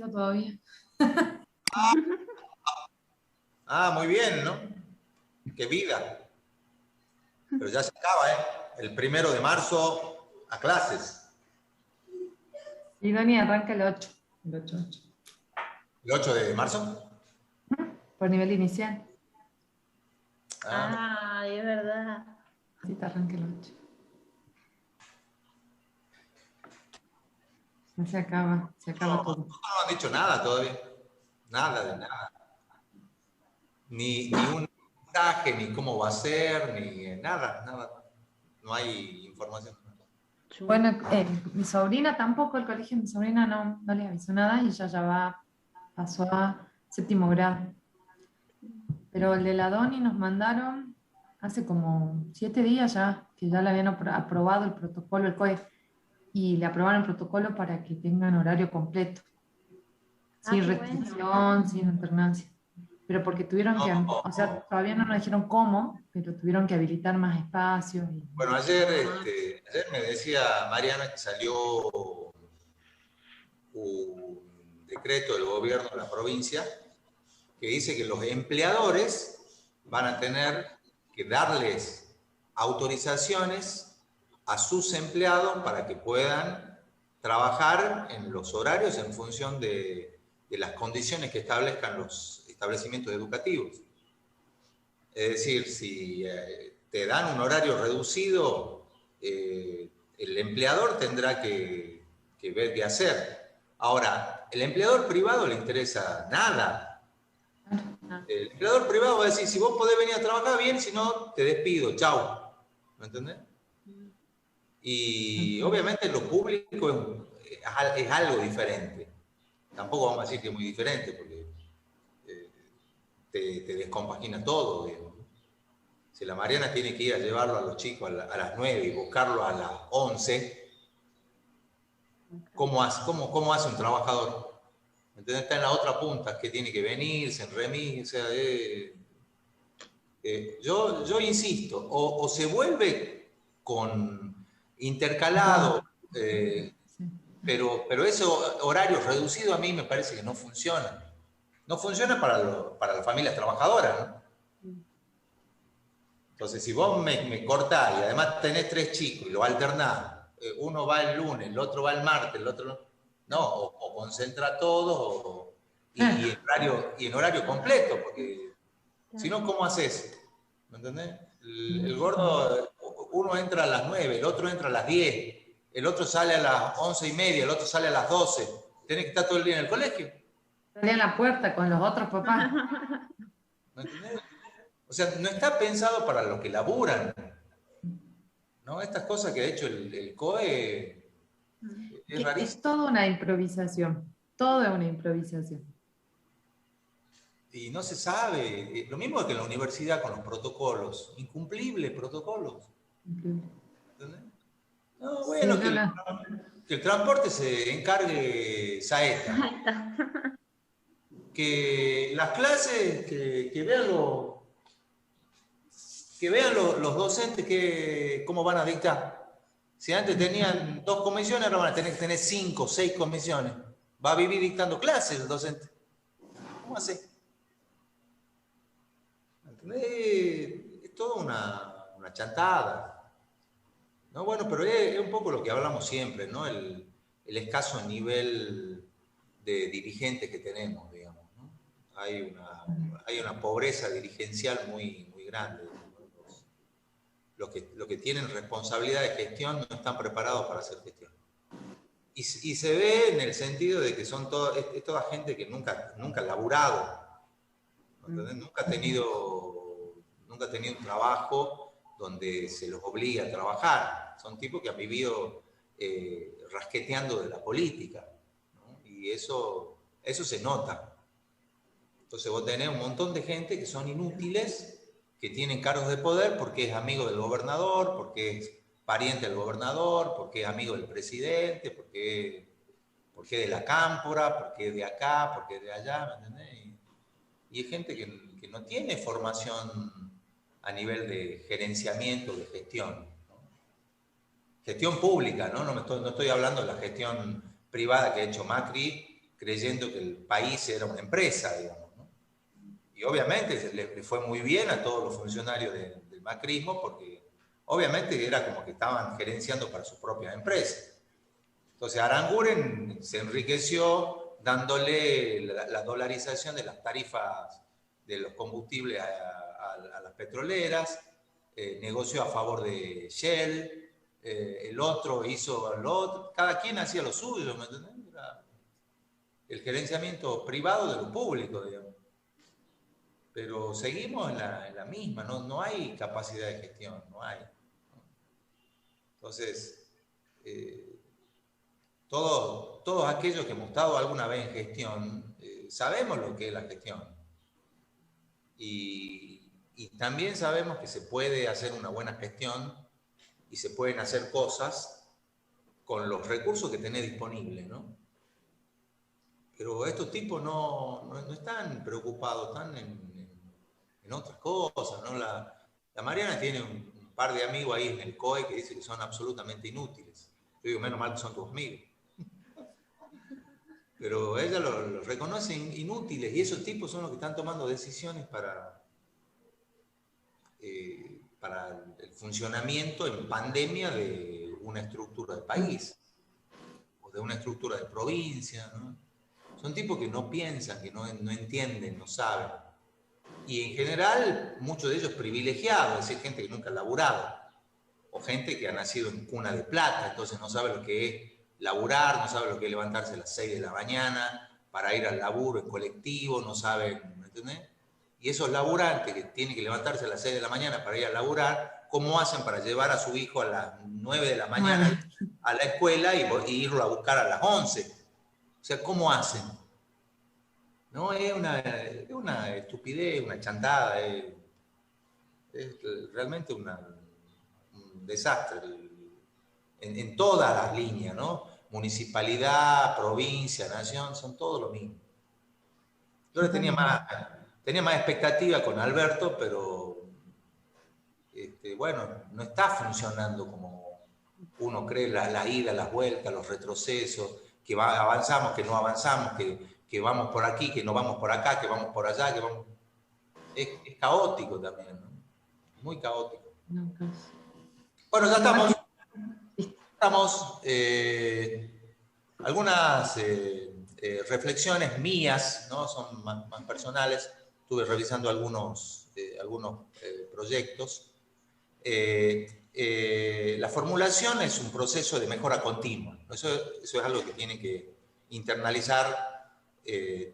todavía. Ah, muy bien, ¿no? Qué vida. Pero ya se acaba, ¿eh? El 1 de marzo a clases. Y Dani arranca el 8. El 8. ¿El 8 de marzo? Por nivel inicial. Ah, es verdad. Sí, te arranca el 8. Ya se acaba todo. No han dicho nada todavía. Nada de nada. Ni un mensaje, ni cómo va a ser, ni nada. No hay información. Bueno, mi sobrina tampoco, el colegio de mi sobrina no le avisó nada y ella ya pasó a 7º grado. Pero el de la Doni nos mandaron hace como 7 días ya, que ya le habían aprobado el protocolo, el COE, y le aprobaron el protocolo para que tengan horario completo, sin restricción, sin alternancia. Pero porque tuvieron que, o sea, todavía no nos dijeron cómo, pero tuvieron que habilitar más espacios. Bueno, ayer me decía Mariana que salió un decreto del gobierno de la provincia que dice que los empleadores van a tener que darles autorizaciones a sus empleados para que puedan trabajar en los horarios en función de las condiciones que establezcan los establecimientos educativos. Es decir, si te dan un horario reducido, el empleador tendrá que ver qué hacer. Ahora, el empleador privado le interesa nada. El empleador privado va a decir, si vos podés venir a trabajar bien, si no, te despido, chau. ¿Me entendés? Y obviamente lo público es algo diferente. Tampoco vamos a decir que es muy diferente, porque te descompagina todo, digamos. Si la Mariana tiene que ir a llevarlo a los chicos a las 9 y buscarlo a las 11, ¿cómo hace un trabajador? ¿Entendés? Está en la otra punta, que tiene que venirse en remis, o sea, yo insisto, o se vuelve con intercalado, pero ese horario reducido a mí me parece que no funciona. No funciona para las familias trabajadoras, ¿no? Entonces, si vos me cortás y además tenés 3 chicos y lo alternás, uno va el lunes, el otro va el martes, el otro no, o concentra todos y en horario completo, porque si no, ¿cómo haces? ¿Me entendés? El gordo, uno entra a las 9, el otro entra a las 10, el otro sale a las 11:30, el otro sale a las 12. Tenés que estar todo el día en el colegio. Salí a la puerta con los otros papás. ¿Me entendés? O sea, no está pensado para los que laburan, ¿no? Estas cosas que ha hecho el COE es rarísimo. Es toda una improvisación, todo es una improvisación. Y no se sabe, lo mismo que en la universidad con los protocolos, incumplibles protocolos. ¿Entendés? No, bueno, sí, que el transporte se encargue Saeta. Que las clases, que vean los docentes cómo van a dictar. Si antes tenían 2 comisiones, ahora van a tener que tener 5, 6 comisiones. Va a vivir dictando clases el docente. ¿Cómo hace? ¿Entendés? Es toda una chantada. ¿No? Bueno, pero es un poco lo que hablamos siempre, ¿no? El escaso nivel de dirigentes que tenemos, digamos, ¿no? Hay una pobreza dirigencial muy, muy grande. Los que tienen responsabilidad de gestión no están preparados para hacer gestión. Y se ve en el sentido de que es toda gente que nunca ha laburado, ¿entendés? Nunca ha tenido un trabajo donde se los obligue a trabajar. Son tipos que han vivido rasqueteando de la política, ¿no? Y eso se nota. Entonces vos tenés un montón de gente que son inútiles, que tienen cargos de poder porque es amigo del gobernador, porque es pariente del gobernador, porque es amigo del presidente, porque es de la cámpora, porque es de acá, porque es de allá, ¿me entendés? Y es gente que no tiene formación a nivel de gerenciamiento, de gestión, ¿no? Gestión pública, ¿no? No estoy hablando de la gestión privada que ha hecho Macri, creyendo que el país era una empresa, digamos, ¿no? Y obviamente le fue muy bien a todos los funcionarios del macrismo, porque obviamente era como que estaban gerenciando para sus propias empresas. Entonces Aranguren se enriqueció dándole la dolarización de las tarifas de los combustibles a las petroleras, negoció a favor de Shell, el otro hizo lo otro, cada quien hacía lo suyo, ¿me entendés? Era el gerenciamiento privado de lo público, digamos. Pero seguimos en la misma, no hay capacidad de gestión, no hay. Entonces, todos aquellos que hemos estado alguna vez en gestión, sabemos lo que es la gestión. Y también sabemos que se puede hacer una buena gestión y se pueden hacer cosas con los recursos que tenés disponibles, ¿no? Pero estos tipos no están preocupados, están en otras cosas, ¿no? La Mariana tiene un par de amigos ahí en el COE que dicen que son absolutamente inútiles. Yo digo, menos mal que son tus amigos. Pero ella lo reconoce inútiles, y esos tipos son los que están tomando decisiones para el funcionamiento en pandemia de una estructura de país o de una estructura de provincia, ¿no? Son tipos que no piensan, que no entienden, no saben. Y en general, muchos de ellos privilegiados, es decir, gente que nunca ha laburado, o gente que ha nacido en cuna de plata, entonces no sabe lo que es laburar, no sabe lo que es levantarse a las 6 de la mañana para ir al laburo en colectivo, no saben, ¿me entendés? Y esos laburantes que tienen que levantarse a las 6 de la mañana para ir a laburar, ¿cómo hacen para llevar a su hijo a las 9 de la mañana a la escuela y irlo a buscar a las 11? O sea, ¿cómo hacen? No, es una estupidez, una chantada, es realmente un desastre en todas las líneas, ¿no? Municipalidad, provincia, nación, son todos lo mismo. Yo tenía más expectativa con Alberto, pero bueno, no está funcionando como uno cree, la ida, las vueltas, los retrocesos, que avanzamos, que no avanzamos, que vamos por aquí, que no vamos por acá, que vamos por allá, que vamos... Es caótico también, ¿no? Muy caótico. Bueno, ya estamos. Algunas reflexiones mías, ¿no? Son más personales. Estuve revisando algunos proyectos. La formulación es un proceso de mejora continua. Eso es algo que tienen que internalizar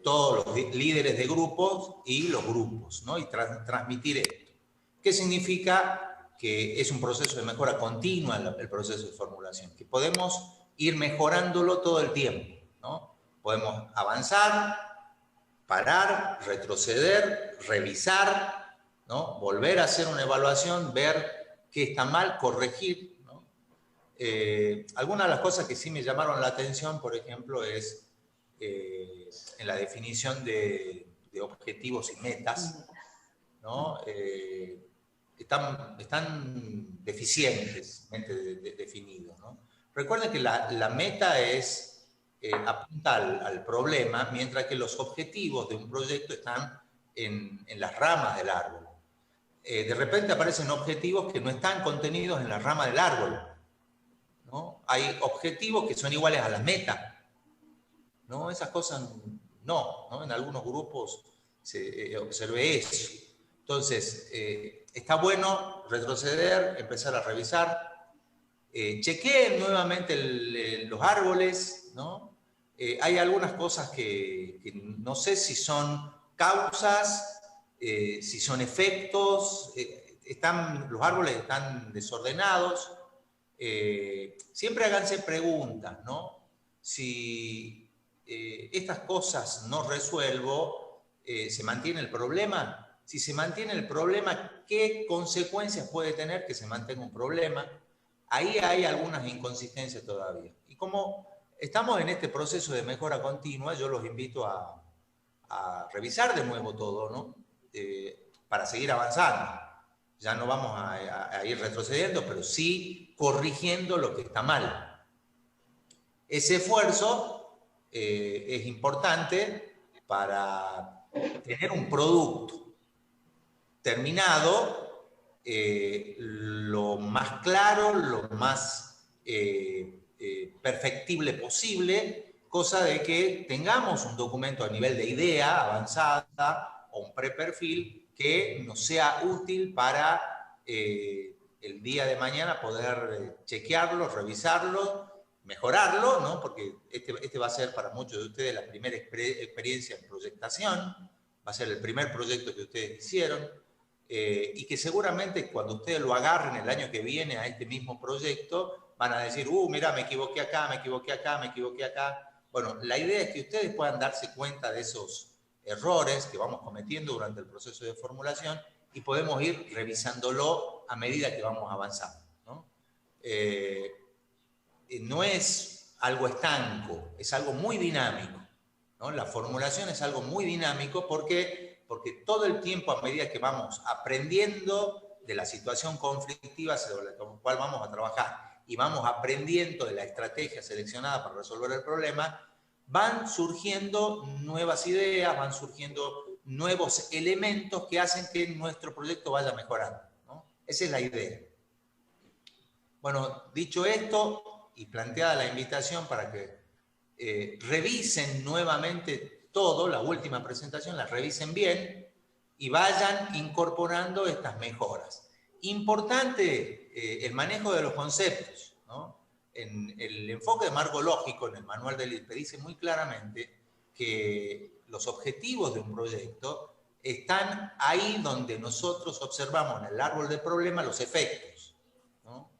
todos los líderes de grupos y los grupos, ¿no? Y transmitir esto. ¿Qué significa? Que es un proceso de mejora continua el proceso de formulación, que podemos ir mejorándolo todo el tiempo, ¿no? Podemos avanzar, parar, retroceder, revisar, ¿no? Volver a hacer una evaluación, ver qué está mal, corregir, ¿no? Algunas de las cosas que sí me llamaron la atención, por ejemplo, es en la definición de objetivos y metas, ¿no? Están deficientemente definidos, ¿no? Recuerden que la meta es apunta al problema, mientras que los objetivos de un proyecto están en las ramas del árbol. De repente aparecen objetivos que no están contenidos en la rama del árbol, ¿no? Hay objetivos que son iguales a la meta, ¿no? Esas cosas no. En algunos grupos se observé eso. Entonces, está bueno retroceder, empezar a revisar. Chequeen nuevamente los árboles, ¿no? Hay algunas cosas que no sé si son causas, si son efectos. Los árboles están desordenados. Siempre háganse preguntas, ¿no? Si estas cosas no resuelvo, ¿se mantiene el problema? Si se mantiene el problema, ¿qué consecuencias puede tener que se mantenga un problema? Ahí hay algunas inconsistencias todavía. Y como estamos en este proceso de mejora continua, yo los invito a revisar de nuevo todo, ¿no? Para seguir avanzando. Ya no vamos a ir retrocediendo, pero sí corrigiendo lo que está mal. Ese esfuerzo es importante para tener un producto terminado lo más claro, lo más perfectible posible, cosa de que tengamos un documento a nivel de idea avanzada o un preperfil que nos sea útil para el día de mañana poder chequearlo, revisarlo, mejorarlo, ¿no? Porque este va a ser para muchos de ustedes la primera experiencia en proyectación, va a ser el primer proyecto que ustedes hicieron, y que seguramente cuando ustedes lo agarren el año que viene a este mismo proyecto, van a decir, mira, me equivoqué acá, me equivoqué acá, me equivoqué acá. Bueno, la idea es que ustedes puedan darse cuenta de esos errores que vamos cometiendo durante el proceso de formulación y podemos ir revisándolo a medida que vamos avanzando, ¿no? No es algo estanco, es algo muy dinámico, ¿no? La formulación es algo muy dinámico porque todo el tiempo, a medida que vamos aprendiendo de la situación conflictiva sobre la cual vamos a trabajar y vamos aprendiendo de la estrategia seleccionada para resolver el problema, van surgiendo nuevas ideas, van surgiendo nuevos elementos que hacen que nuestro proyecto vaya mejorando, ¿no? Esa es la idea. Bueno, dicho esto y planteada la invitación para que revisen nuevamente todo, la última presentación, la revisen bien y vayan incorporando estas mejoras. Importante el manejo de los conceptos, ¿no? En el enfoque de marco lógico, en el manual del ISPE, dice muy claramente que los objetivos de un proyecto están ahí donde nosotros observamos en el árbol de problema los efectos, ¿no?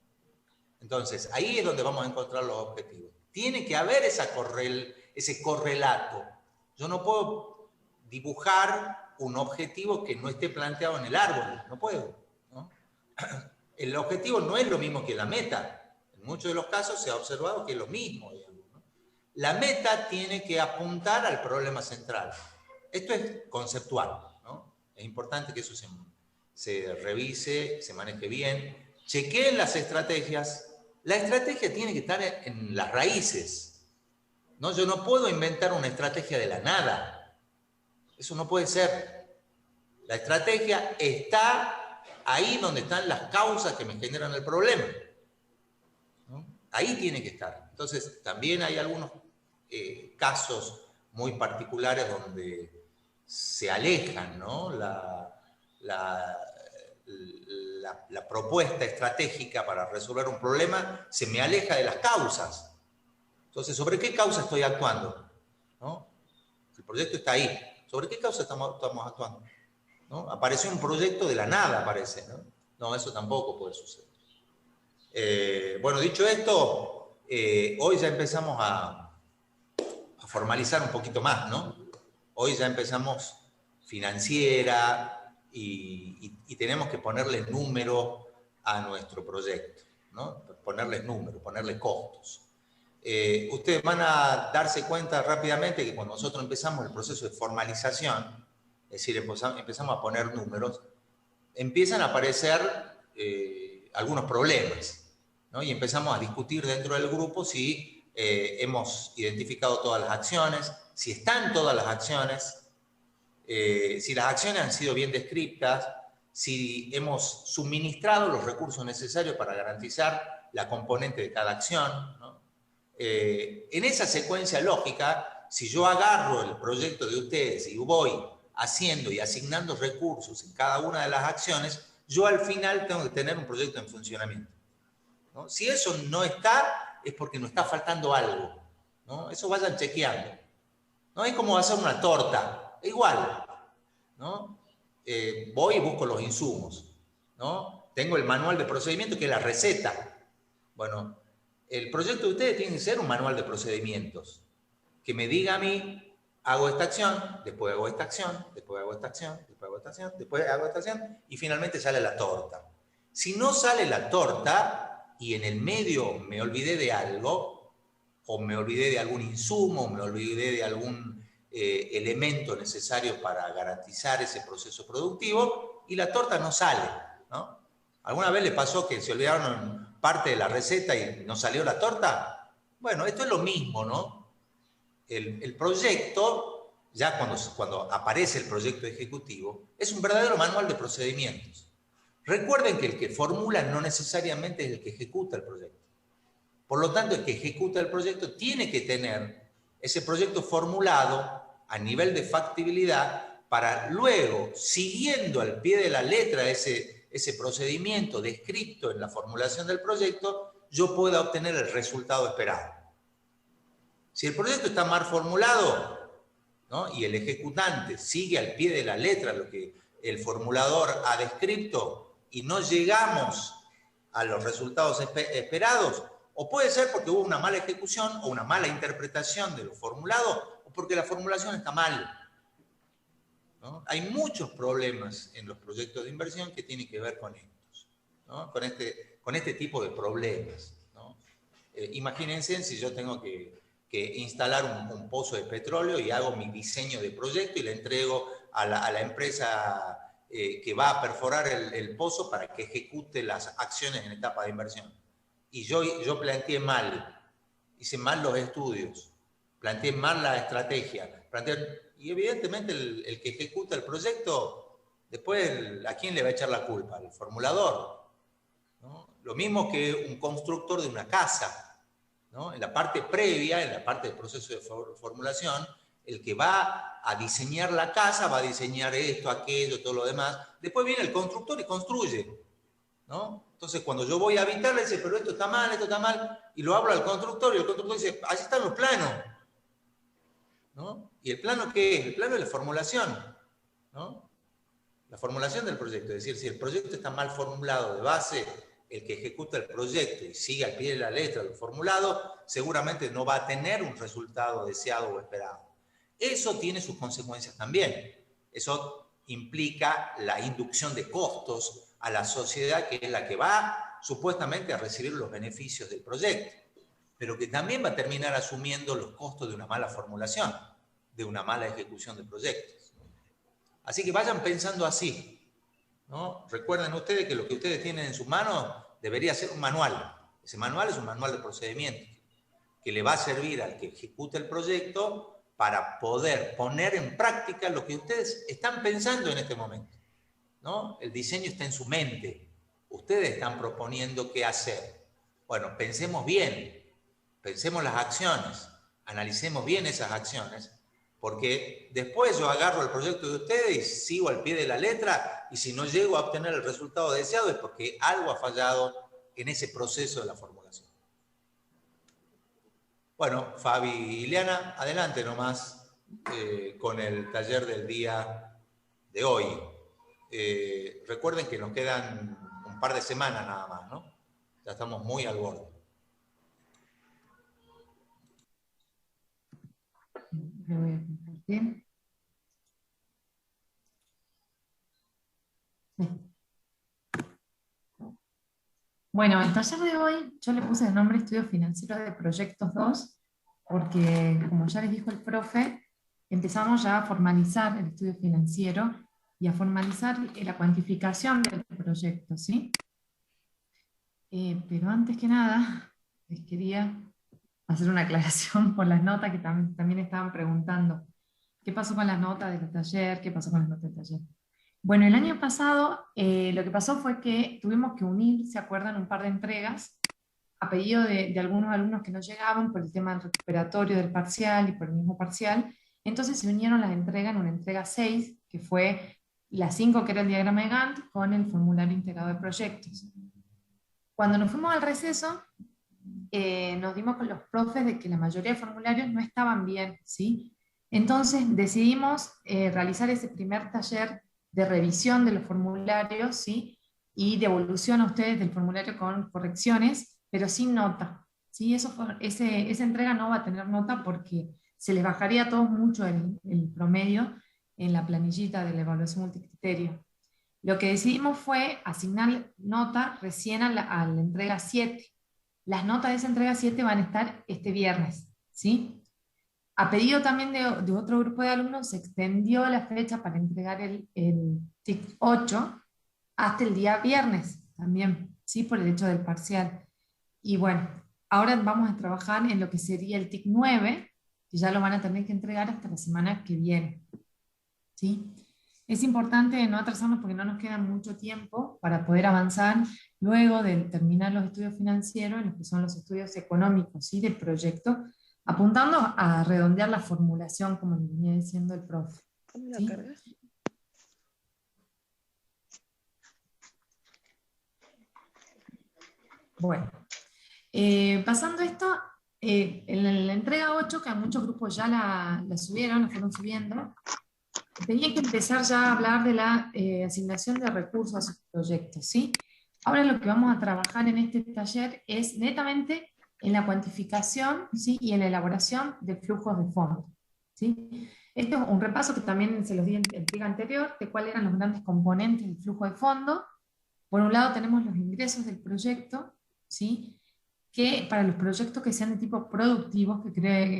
Entonces, ahí es donde vamos a encontrar los objetivos. Tiene que haber ese correlato. Yo no puedo dibujar un objetivo que no esté planteado en el árbol. No puedo, ¿no? El objetivo no es lo mismo que la meta. En muchos de los casos se ha observado que es lo mismo, digamos, ¿no? La meta tiene que apuntar al problema central. Esto es conceptual, ¿no? Es importante que eso se revise, se maneje bien. Chequeen las estrategias. La estrategia tiene que estar en las raíces, ¿no? Yo no puedo inventar una estrategia de la nada. Eso no puede ser. La estrategia está ahí donde están las causas que me generan el problema, ¿no? Ahí tiene que estar. Entonces, también hay algunos casos muy particulares donde se alejan, ¿no? La propuesta estratégica para resolver un problema se me aleja de las causas. Entonces, ¿sobre qué causa estoy actuando? ¿No? El proyecto está ahí. ¿Sobre qué causa estamos actuando? ¿No? Apareció un proyecto de la nada, parece, ¿no? No, eso tampoco puede suceder. Bueno, dicho esto, hoy ya empezamos a formalizar un poquito más, ¿no? Hoy ya empezamos financiera, y tenemos que ponerle número a nuestro proyecto, ¿no? Ponerles número, ponerle costos. Ustedes van a darse cuenta rápidamente que cuando nosotros empezamos el proceso de formalización, es decir, empezamos a poner números, empiezan a aparecer algunos problemas, ¿no? Y empezamos a discutir dentro del grupo si hemos identificado todas las acciones, si están todas las acciones, si las acciones han sido bien descritas, si hemos suministrado los recursos necesarios para garantizar la componente de cada acción, ¿no? En esa secuencia lógica, si yo agarro el proyecto de ustedes y voy haciendo y asignando recursos en cada una de las acciones, yo al final tengo que tener un proyecto en funcionamiento, ¿no? Si eso no está, es porque nos está faltando algo, ¿no? Eso vayan chequeando. No es como hacer una torta. Igual, ¿no? Voy y busco los insumos, ¿no? Tengo el manual de procedimiento que es la receta. Bueno, el proyecto de ustedes tiene que ser un manual de procedimientos que me diga a mí, hago esta acción, después hago esta acción, después hago esta acción, después hago esta acción, después hago esta acción y finalmente sale la torta. Si no sale la torta y en el medio me olvidé de algo, o me olvidé de algún insumo, o me olvidé de algún elemento necesario para garantizar ese proceso productivo y la torta no sale, ¿no? ¿Alguna vez le pasó que se olvidaron parte de la receta y no salió la torta? Bueno, esto es lo mismo, ¿no? el proyecto, ya cuando aparece el proyecto ejecutivo, es un verdadero manual de procedimientos. Recuerden que el que formula no necesariamente es el que ejecuta el proyecto. Por lo tanto, el que ejecuta el proyecto tiene que tener ese proyecto formulado a nivel de factibilidad para luego, siguiendo al pie de la letra ese procedimiento descrito en la formulación del proyecto, yo pueda obtener el resultado esperado. Si el proyecto está mal formulado, ¿no?, y el ejecutante sigue al pie de la letra lo que el formulador ha descrito y no llegamos a los resultados esperados, o puede ser porque hubo una mala ejecución o una mala interpretación de lo formulado, o porque la formulación está mal, ¿no? Hay muchos problemas en los proyectos de inversión que tienen que ver con estos, ¿no?, con este tipo de problemas, ¿no? Imagínense si yo tengo que instalar un pozo de petróleo y hago mi diseño de proyecto y le entrego a la empresa que va a perforar el pozo para que ejecute las acciones en etapa de inversión. Y yo planteé mal, hice mal los estudios, planteé mal la estrategia, y evidentemente el que ejecuta el proyecto, después, ¿a quién le va a echar la culpa? Al formulador, ¿no? Lo mismo que un constructor de una casa, ¿no? En la parte previa, en la parte del proceso de formulación, el que va a diseñar la casa va a diseñar esto, aquello, todo lo demás. Después viene el constructor y construye, ¿no? Entonces, cuando yo voy a habitarle, dice, pero esto está mal, y lo hablo al constructor, y el constructor dice, allí están los planos, ¿no? ¿Y el plano qué es? El plano es la formulación, ¿no? La formulación del proyecto. Es decir, si el proyecto está mal formulado de base, el que ejecuta el proyecto y sigue al pie de la letra lo formulado, seguramente no va a tener un resultado deseado o esperado. Eso tiene sus consecuencias también. Eso implica la inducción de costos a la sociedad, que es la que va supuestamente a recibir los beneficios del proyecto, pero que también va a terminar asumiendo los costos de una mala formulación, de una mala ejecución de proyectos. Así que vayan pensando así, ¿no? Recuerden ustedes que lo que ustedes tienen en sus manos debería ser un manual. Ese manual es un manual de procedimientos que le va a servir al que ejecute el proyecto para poder poner en práctica lo que ustedes están pensando en este momento, ¿no? El diseño está en su mente. Ustedes están proponiendo qué hacer. Bueno, pensemos bien, pensemos las acciones, analicemos bien esas acciones, porque después yo agarro el proyecto de ustedes y sigo al pie de la letra, y si no llego a obtener el resultado deseado es porque algo ha fallado en ese proceso de la formulación. Bueno, Fabi y Ileana, adelante nomás con el taller del día de hoy. Recuerden que nos quedan un par de semanas nada más, ¿no? Ya estamos muy al borde. Le voy a compartir. Bueno, el taller de hoy yo le puse el nombre Estudio Financiero de Proyectos 2, porque como ya les dijo el profe, empezamos ya a formalizar el estudio financiero y a formalizar la cuantificación del proyecto, ¿sí? Pero antes que nada, les quería hacer una aclaración por las notas que también estaban preguntando. ¿Qué pasó con las notas del taller? ¿Qué pasó con las notas del taller? Bueno, el año pasado lo que pasó fue que tuvimos que unir, ¿se acuerdan? Un par de entregas a pedido de algunos alumnos que no llegaban por el tema del recuperatorio del parcial y por el mismo parcial. Entonces se unieron las entregas en una entrega 6, que fue la 5, que era el diagrama de Gantt, con el formulario integrado de proyectos. Cuando nos fuimos al receso, nos dimos con los profes de que la mayoría de formularios no estaban bien, ¿sí? Entonces decidimos realizar ese primer taller de revisión de los formularios, ¿sí? Y devolución a ustedes del formulario con correcciones, pero sin nota, ¿sí? Esa entrega no va a tener nota porque se les bajaría a todos mucho el promedio en la planillita de la evaluación multicriterio. Lo que decidimos fue asignar nota recién a la entrega 7. Las notas de esa entrega 7 van a estar este viernes, ¿sí? A pedido también de otro grupo de alumnos, se extendió la fecha para entregar el TIC 8 hasta el día viernes también, ¿sí? Por el hecho del parcial. Y bueno, ahora vamos a trabajar en lo que sería el TIC 9, que ya lo van a tener que entregar hasta la semana que viene. ¿Sí? Es importante no atrasarnos porque no nos queda mucho tiempo para poder avanzar luego de terminar los estudios financieros, en los que son los estudios económicos, ¿sí? Del proyecto, apuntando a redondear la formulación, como venía diciendo el profe. ¿Cómo la ¿Sí? cargas? Bueno, pasando esto, en la entrega 8, que a muchos grupos ya la subieron, la fueron subiendo, tenía que empezar ya a hablar de la asignación de recursos a sus proyectos, ¿sí? Ahora lo que vamos a trabajar en este taller es netamente en la cuantificación, ¿sí? Y en la elaboración de flujos de fondos, ¿sí? Este es un repaso que también se los di en el pliego anterior, de cuáles eran los grandes componentes del flujo de fondo. Por un lado tenemos los ingresos del proyecto, ¿sí? Que para los proyectos que sean de tipo productivos, que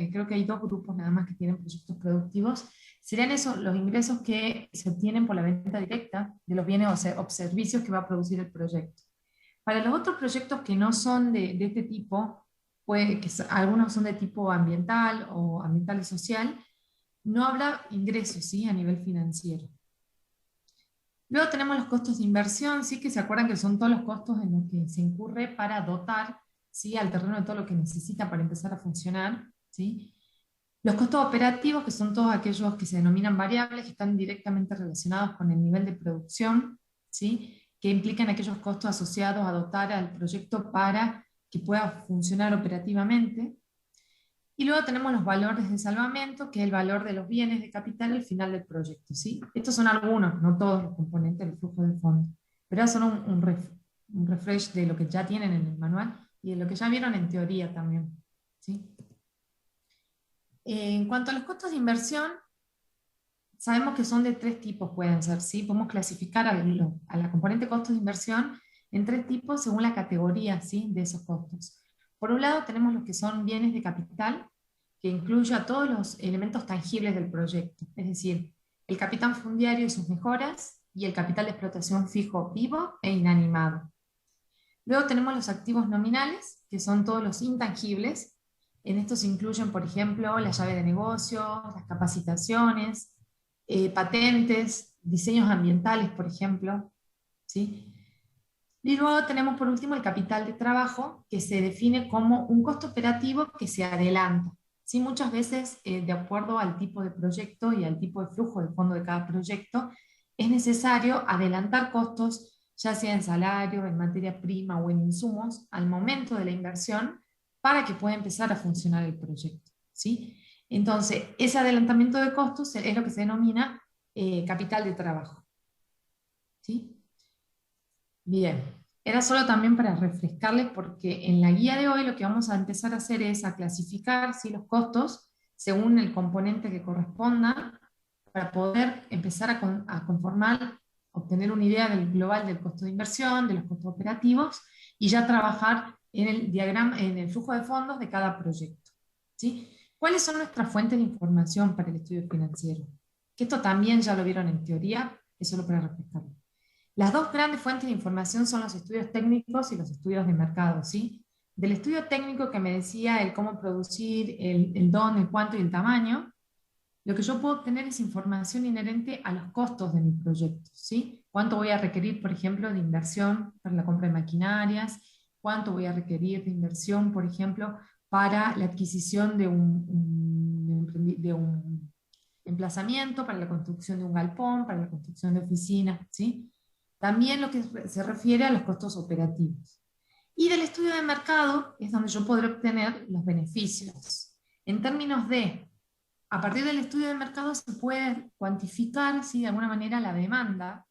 creo que hay dos grupos nada más que tienen proyectos productivos, serían esos los ingresos que se obtienen por la venta directa de los bienes o servicios que va a producir el proyecto. Para los otros proyectos que no son de este tipo, algunos son de tipo ambiental o ambiental y social, no habrá ingresos, ¿sí? A nivel financiero. Luego tenemos los costos de inversión, ¿sí? Que se acuerdan que son todos los costos en los que se incurre para dotar, ¿sí? Al terreno de todo lo que necesita para empezar a funcionar, ¿sí? Los costos operativos, que son todos aquellos que se denominan variables, que están directamente relacionados con el nivel de producción, ¿sí? Que implican aquellos costos asociados a dotar al proyecto para que pueda funcionar operativamente. Y luego tenemos los valores de salvamento, que es el valor de los bienes de capital al final del proyecto, ¿sí? Estos son algunos, no todos los componentes del flujo de fondo, pero son un refresh de lo que ya tienen en el manual y de lo que ya vieron en teoría también, ¿sí? En cuanto a los costos de inversión, sabemos que son de tres tipos, pueden ser, ¿sí? Podemos clasificar a la componente costos de inversión en tres tipos según la categoría, ¿sí? De esos costos. Por un lado tenemos los que son bienes de capital, que incluye a todos los elementos tangibles del proyecto, es decir, el capital fundiario y sus mejoras, y el capital de explotación fijo, vivo e inanimado. Luego tenemos los activos nominales, que son todos los intangibles. En estos se incluyen, por ejemplo, la llave de negocio, las capacitaciones, patentes, diseños ambientales, por ejemplo, ¿sí? Y luego tenemos por último el capital de trabajo, que se define como un costo operativo que se adelanta. ¿Sí? Muchas veces, de acuerdo al tipo de proyecto y al tipo de flujo de fondo de cada proyecto, es necesario adelantar costos, ya sea en salario, en materia prima o en insumos, al momento de la inversión, para que pueda empezar a funcionar el proyecto, ¿sí? Entonces, ese adelantamiento de costos es lo que se denomina capital de trabajo, ¿sí? Bien, era solo también para refrescarles porque en la guía de hoy lo que vamos a empezar a hacer es a clasificar, ¿sí? Los costos según el componente que corresponda para poder empezar a conformar, obtener una idea del global del costo de inversión, de los costos operativos y ya trabajar en el diagrama, en el flujo de fondos de cada proyecto, ¿sí? ¿Cuáles son nuestras fuentes de información para el estudio financiero? Que esto también ya lo vieron en teoría, es solo para refrescarlo. Las dos grandes fuentes de información son los estudios técnicos y los estudios de mercado, ¿sí? Del estudio técnico que me decía el cómo producir, el dónde, el cuánto y el tamaño, lo que yo puedo obtener es información inherente a los costos de mi proyecto, ¿sí? Cuánto voy a requerir, por ejemplo, de inversión para la compra de maquinarias, cuánto voy a requerir de inversión, por ejemplo, para la adquisición de un emplazamiento, para la construcción de un galpón, para la construcción de oficinas, ¿sí? También lo que se refiere a los costos operativos. Y del estudio de mercado es donde yo podré obtener los beneficios. En términos de, a partir del estudio de mercado se puede cuantificar, ¿sí? De alguna manera la demanda,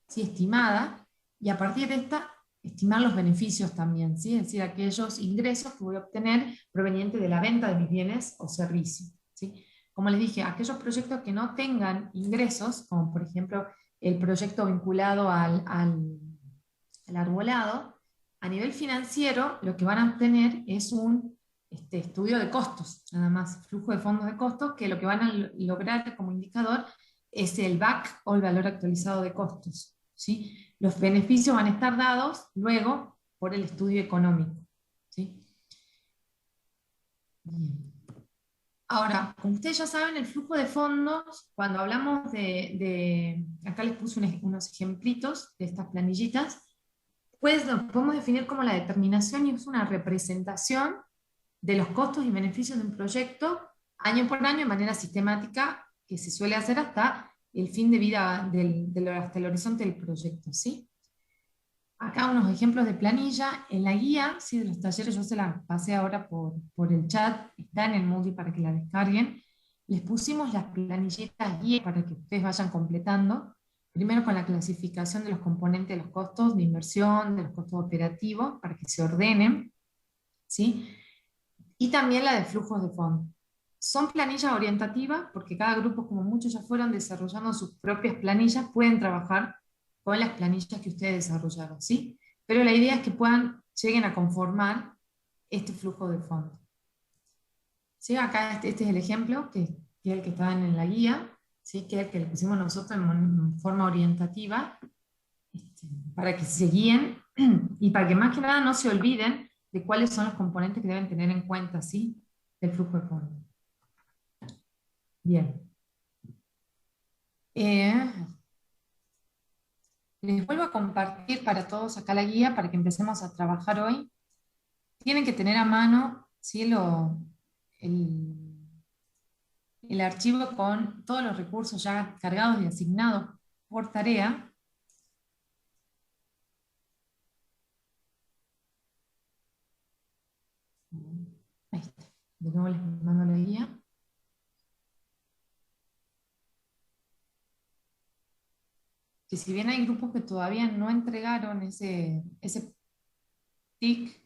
¿sí? Estimada, y a partir de esta estimar los beneficios también, ¿sí? Es decir, aquellos ingresos que voy a obtener provenientes de la venta de mis bienes o servicios, ¿sí? Como les dije, aquellos proyectos que no tengan ingresos, como por ejemplo el proyecto vinculado al arbolado, a nivel financiero lo que van a obtener es un estudio de costos, nada más, flujo de fondos de costos, que lo que van a lograr como indicador es el BAC o el valor actualizado de costos, ¿sí? Los beneficios van a estar dados luego por el estudio económico, ¿sí? Bien. Ahora, como ustedes ya saben, el flujo de fondos, cuando hablamos acá les puse unos ejemplitos de estas planillitas, pues lo podemos definir como la determinación y es una representación de los costos y beneficios de un proyecto año por año de manera sistemática que se suele hacer hasta el fin de vida, hasta el horizonte del proyecto, ¿sí? Acá unos ejemplos de planilla. En la guía, sí, de los talleres, yo se la pasé ahora por el chat, está en el Moodle para que la descarguen. Les pusimos las planillitas guía para que ustedes vayan completando. Primero con la clasificación de los componentes de los costos de inversión, de los costos operativos, para que se ordenen, ¿sí? Y también la de flujos de fondos. Son planillas orientativas, porque cada grupo, como muchos ya fueron desarrollando sus propias planillas, pueden trabajar con las planillas que ustedes desarrollaron, ¿sí? Pero la idea es que lleguen a conformar este flujo de fondos. ¿Sí? Acá este es el ejemplo, que es el que está en la guía, ¿sí? Que es el que le pusimos nosotros en forma orientativa, para que se guíen y para que más que nada no se olviden de cuáles son los componentes que deben tener en cuenta, ¿sí? Del flujo de fondos. Bien. Les vuelvo a compartir para todos acá la guía para que empecemos a trabajar hoy. Tienen que tener a mano, ¿sí? el, el archivo con todos los recursos ya cargados y asignados por tarea. Ahí está. De nuevo les mando la guía. Que si bien hay grupos que todavía no entregaron ese TIC,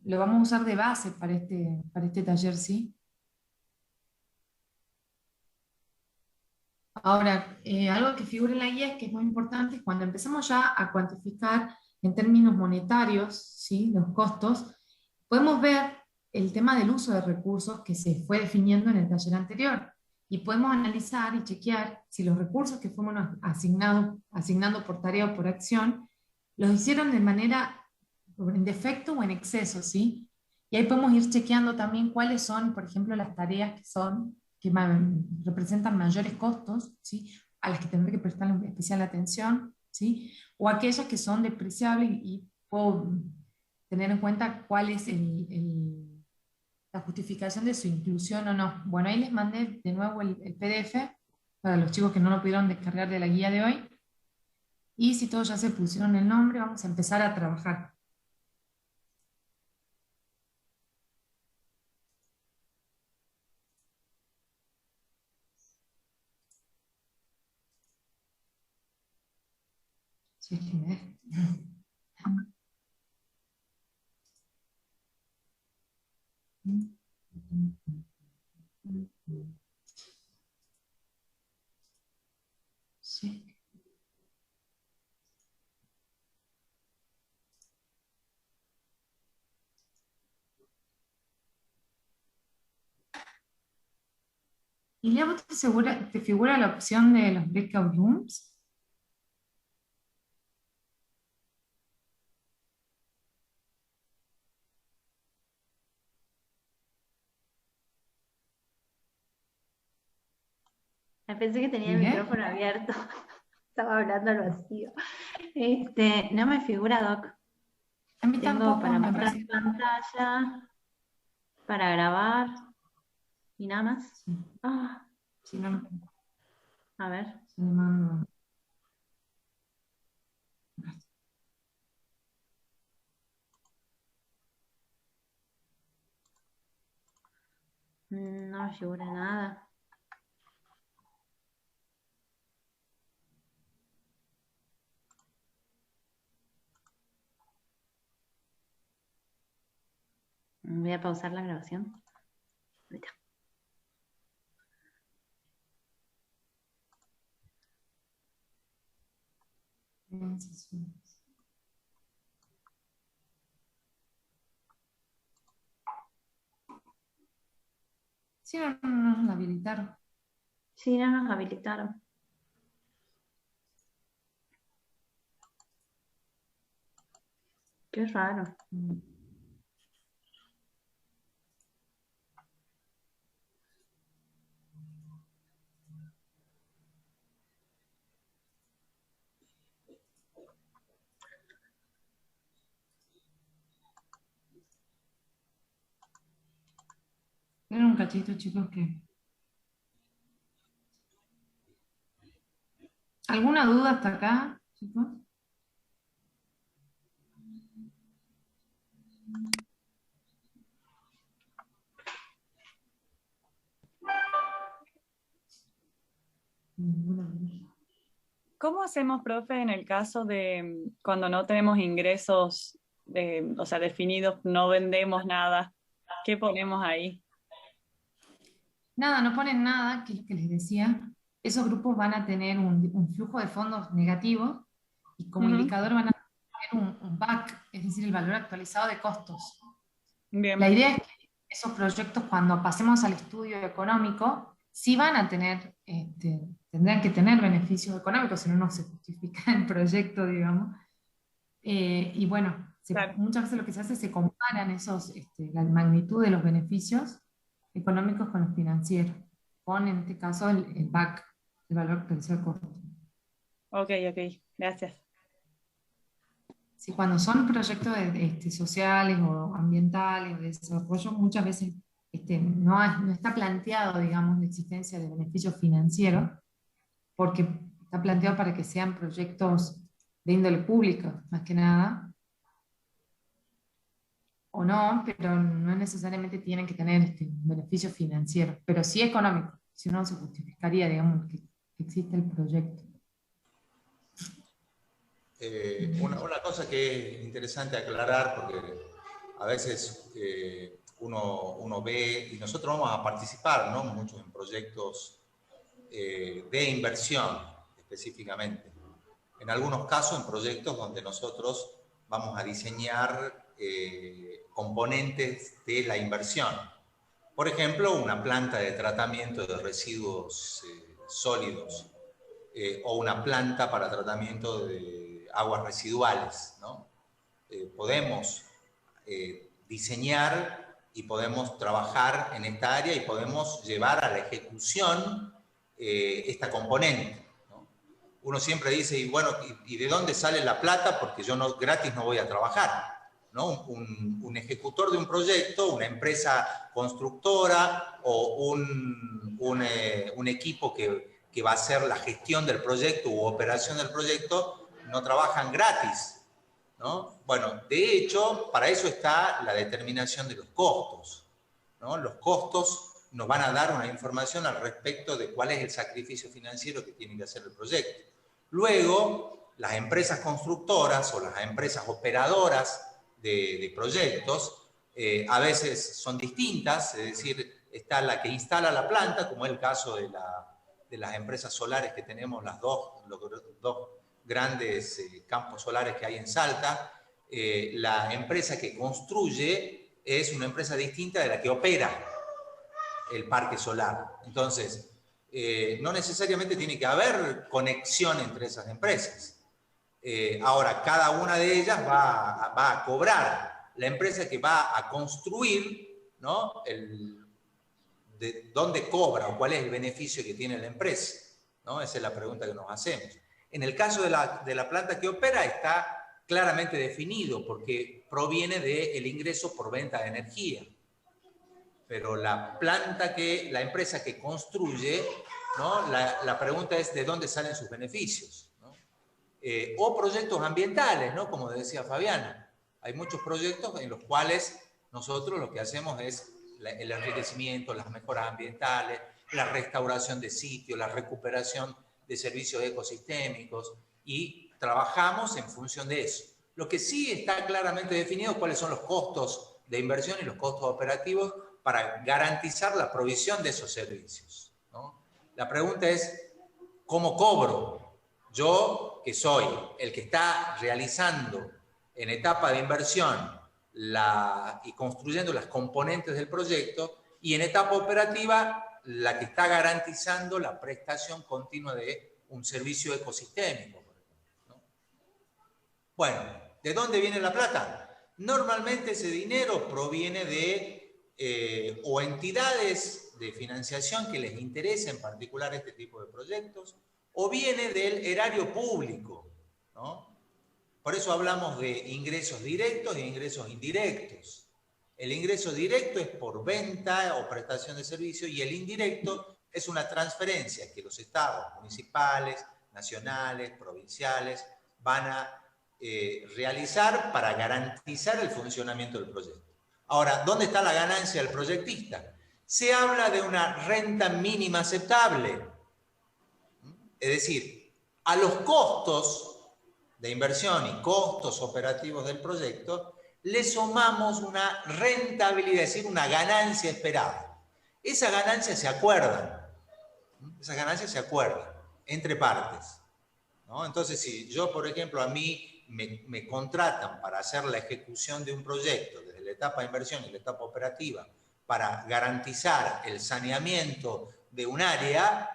lo vamos a usar de base para este taller, ¿sí? Ahora, algo que figura en la guía es que es muy importante cuando empezamos ya a cuantificar en términos monetarios, ¿sí? Los costos, podemos ver el tema del uso de recursos que se fue definiendo en el taller anterior y podemos analizar y chequear si los recursos que fuimos asignando por tarea o por acción los hicieron de manera en defecto o en exceso, ¿sí? Y ahí podemos ir chequeando también cuáles son, por ejemplo, las tareas representan mayores costos, ¿sí? A las que tendré que prestar especial atención, ¿sí? O aquellas que son despreciables y puedo tener en cuenta cuál es la justificación de su inclusión o no. Bueno, ahí les mandé de nuevo el PDF para los chicos que no lo pudieron descargar de la guía de hoy. Y si todos ya se pusieron el nombre, vamos a empezar a trabajar. Si es que me deja. Sí. Y luego te figura la opción de los breakout rooms. Pensé que tenía el ¿Sigue? micrófono abierto. Estaba hablando al vacío. No me figura, Doc. A mí Tengo tampoco, para me mostrar parece. pantalla, para grabar y nada más. Sí. Ah, Si no, a ver. se le mando. No me figura nada. Voy a pausar la grabación. Ahí está. Sí, no nos la habilitaron. Sí, no nos habilitaron. Qué raro. Esperen un cachito, chicos, que... ¿Alguna duda hasta acá, chicos? Ninguna duda. ¿Cómo hacemos, profe, en el caso de cuando no tenemos ingresos, o sea, definidos, no vendemos nada? ¿Qué ponemos ahí? Nada, no ponen nada, que es lo que les decía. Esos grupos van a tener un flujo de fondos negativo y como Ujú. indicador van a tener un BAC, es decir, el valor actualizado de costos. La Bien, idea es que esos proyectos, cuando pasemos al estudio económico, sí van a tener, tendrán que tener beneficios económicos, si no, no se justifica el proyecto, digamos. Y bueno, claro. muchas veces lo que se hace es se comparan la magnitud de los beneficios económicos con los financieros, con en este caso el BAC, el valor actualizado de costo. Ok, ok, gracias. Sí, cuando son proyectos sociales o ambientales o de desarrollo, muchas veces no está planteado, digamos, la existencia de beneficios financieros, porque está planteado para que sean proyectos de índole pública, más que nada, o no, pero no necesariamente tienen que tener beneficios financieros, pero sí económicos, si no se justificaría, digamos, que existe el proyecto. Una cosa que es interesante aclarar, porque a veces uno ve, y nosotros vamos a participar, ¿no?, muchos en proyectos de inversión específicamente. En algunos casos en proyectos donde nosotros vamos a diseñar componentes de la inversión. Por ejemplo, una planta de tratamiento de residuos sólidos o una planta para tratamiento de aguas residuales, ¿no? Podemos diseñar y podemos trabajar en esta área y podemos llevar a la ejecución esta componente, ¿no? Uno siempre dice, y bueno, ¿y de dónde sale la plata? Porque yo gratis no voy a trabajar, ¿no? Un ejecutor de un proyecto, una empresa constructora o un equipo que va a hacer la gestión del proyecto u operación del proyecto, no trabajan gratis, ¿no? Bueno, de hecho, para eso está la determinación de los costos, ¿no? Los costos nos van a dar una información al respecto de cuál es el sacrificio financiero que tiene que hacer el proyecto. Luego, las empresas constructoras o las empresas operadoras de proyectos a veces son distintas, es decir, está la que instala la planta, como es el caso de las empresas solares que tenemos, los dos grandes campos solares que hay en Salta. La empresa que construye es una empresa distinta de la que opera el parque solar. Entonces, no necesariamente tiene que haber conexión entre esas empresas. Ahora, cada una de ellas va a cobrar. La empresa que va a construir, ¿no?, de dónde cobra o cuál es el beneficio que tiene la empresa, ¿no? Esa es la pregunta que nos hacemos. En el caso de la planta que opera está claramente definido porque proviene del ingreso por venta de energía. Pero la empresa que construye, ¿no?, la pregunta es de dónde salen sus beneficios, ¿no? O proyectos ambientales, ¿no?, como decía Fabiana. Hay muchos proyectos en los cuales nosotros lo que hacemos es el enriquecimiento, las mejoras ambientales, la restauración de sitios, la recuperación de servicios ecosistémicos y trabajamos en función de eso. Lo que sí está claramente definido cuáles son los costos de inversión y los costos operativos para garantizar la provisión de esos servicios, ¿no? La pregunta es, ¿cómo cobro? Yo, que soy el que está realizando en etapa de inversión y construyendo las componentes del proyecto, y en etapa operativa, la que está garantizando la prestación continua de un servicio ecosistémico, por ejemplo, ¿no? Bueno, ¿de dónde viene la plata? Normalmente ese dinero proviene de o entidades de financiación que les interesa en particular este tipo de proyectos, o viene del erario público, ¿no? Por eso hablamos de ingresos directos e ingresos indirectos. El ingreso directo es por venta o prestación de servicio y el indirecto es una transferencia que los estados municipales, nacionales, provinciales van a realizar para garantizar el funcionamiento del proyecto. Ahora, ¿dónde está la ganancia del proyectista? Se habla de una renta mínima aceptable. Es decir, a los costos de inversión y costos operativos del proyecto le sumamos una rentabilidad, es decir, una ganancia esperada. Esa ganancia se acuerdan. Esas ganancias se acuerdan entre partes, ¿no? Entonces, si yo, por ejemplo, a mí me contratan para hacer la ejecución de un proyecto desde la etapa de inversión y la etapa operativa para garantizar el saneamiento de un área,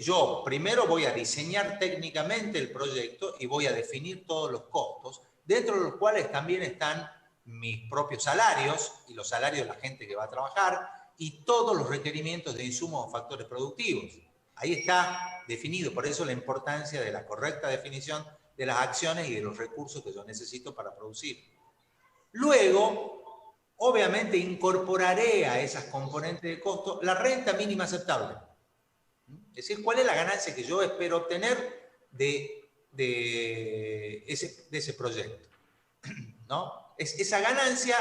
yo primero voy a diseñar técnicamente el proyecto y voy a definir todos los costos, dentro de los cuales también están mis propios salarios y los salarios de la gente que va a trabajar y todos los requerimientos de insumos o factores productivos. Ahí está definido, por eso la importancia de la correcta definición de las acciones y de los recursos que yo necesito para producir. Luego, obviamente, incorporaré a esas componentes de costo la renta mínima aceptable. Es decir, ¿cuál es la ganancia que yo espero obtener de ese proyecto? ¿No? Esa ganancia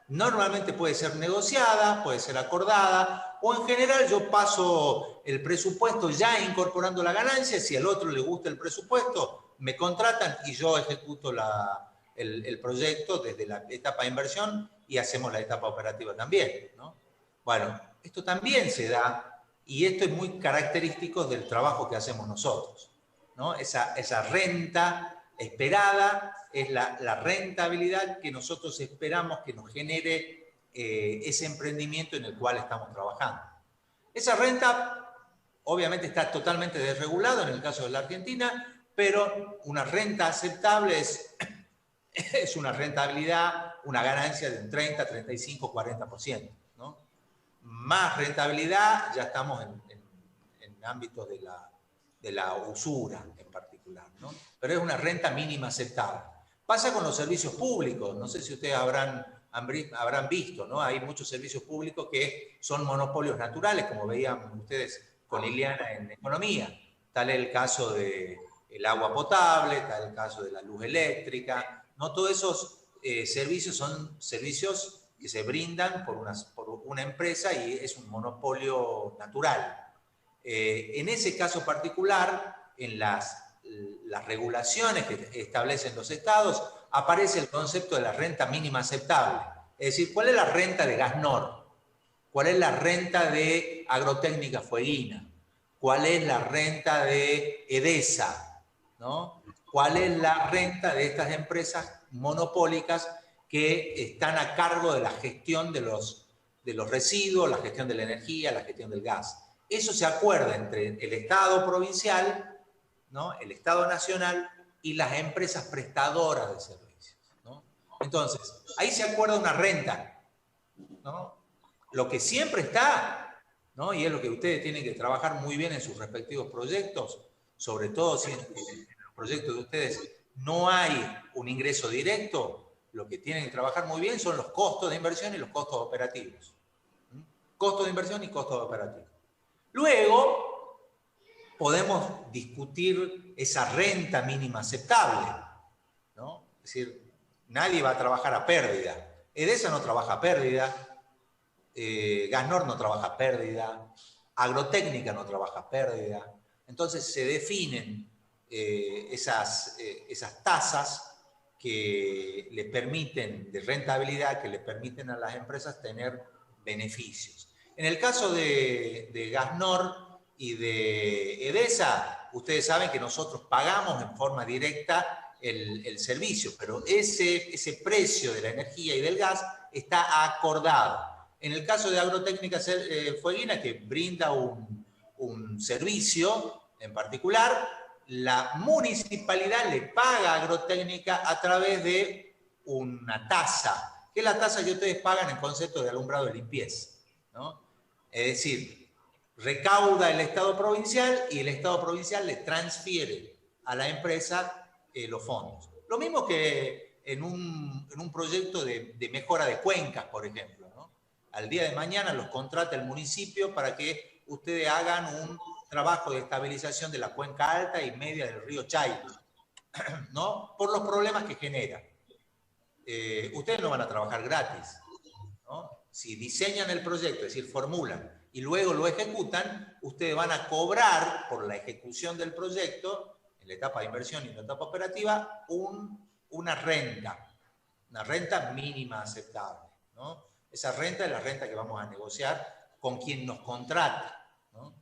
normalmente puede ser negociada, puede ser acordada, o en general yo paso el presupuesto ya incorporando la ganancia. Si al otro le gusta el presupuesto, me contratan y yo ejecuto el proyecto desde la etapa de inversión y hacemos la etapa operativa también, ¿no? Bueno, esto también se da y esto es muy característico del trabajo que hacemos nosotros, ¿no? Esa renta esperada es la rentabilidad que nosotros esperamos que nos genere ese emprendimiento en el cual estamos trabajando. Esa renta obviamente está totalmente desregulada en el caso de la Argentina, pero una renta aceptable es una rentabilidad, una ganancia de un 30, 35, 40%, ¿no? Más rentabilidad, ya estamos en ámbitos de la usura en particular, ¿no? Pero es una renta mínima aceptable. Pasa con los servicios públicos, no sé si ustedes habrán visto, ¿no? Hay muchos servicios públicos que son monopolios naturales, como veían ustedes con Liliana en economía. Tal es el caso del agua potable, tal es el caso de la luz eléctrica, ¿no? Todos esos servicios son servicios que se brindan por una empresa y es un monopolio natural. En ese caso particular, en las regulaciones que establecen los estados, aparece el concepto de la renta mínima aceptable. Es decir, ¿cuál es la renta de Gasnor? ¿Cuál es la renta de Agrotécnica Fueguina? ¿Cuál es la renta de Edesa? ¿No? ¿Cuál es la renta de estas empresas monopólicas que están a cargo de la gestión de los residuos, la gestión de la energía, la gestión del gas? Eso se acuerda entre el Estado provincial, ¿no?, el Estado nacional y las empresas prestadoras de servicios, ¿no? Entonces, ahí se acuerda una renta, ¿no? Lo que siempre está, ¿no?, y es lo que ustedes tienen que trabajar muy bien en sus respectivos proyectos, sobre todo si en los proyectos de ustedes no hay un ingreso directo, lo que tienen que trabajar muy bien son los costos de inversión y los costos operativos. Costos de inversión y costos operativos. Luego, podemos discutir esa renta mínima aceptable, ¿no? Es decir, nadie va a trabajar a pérdida. Edesa no trabaja a pérdida, Gasnor no trabaja a pérdida, Agrotécnica no trabaja a pérdida. Entonces se definen esas tasas que le permiten, de rentabilidad, que le permiten a las empresas tener beneficios. En el caso de Gasnor y de Edesa, ustedes saben que nosotros pagamos en forma directa el servicio, pero ese precio de la energía y del gas está acordado. En el caso de Agrotécnica Fueguina, que brinda un servicio en particular, la municipalidad le paga a Agrotécnica a través de una tasa, que es la tasa que ustedes pagan en concepto de alumbrado y limpieza, ¿no? Es decir, recauda el Estado provincial y el Estado provincial le transfiere a la empresa los fondos. Lo mismo que en un proyecto de mejora de cuencas, por ejemplo, ¿no? Al día de mañana los contrata el municipio para que ustedes hagan un trabajo de estabilización de la cuenca alta y media del río Chay, ¿no? Por los problemas que genera. Ustedes no van a trabajar gratis, ¿no? Si diseñan el proyecto, es decir, formulan y luego lo ejecutan, ustedes van a cobrar por la ejecución del proyecto, en la etapa de inversión y en la etapa operativa, una renta mínima aceptable, ¿no? Esa renta es la renta que vamos a negociar con quien nos contrata, ¿no?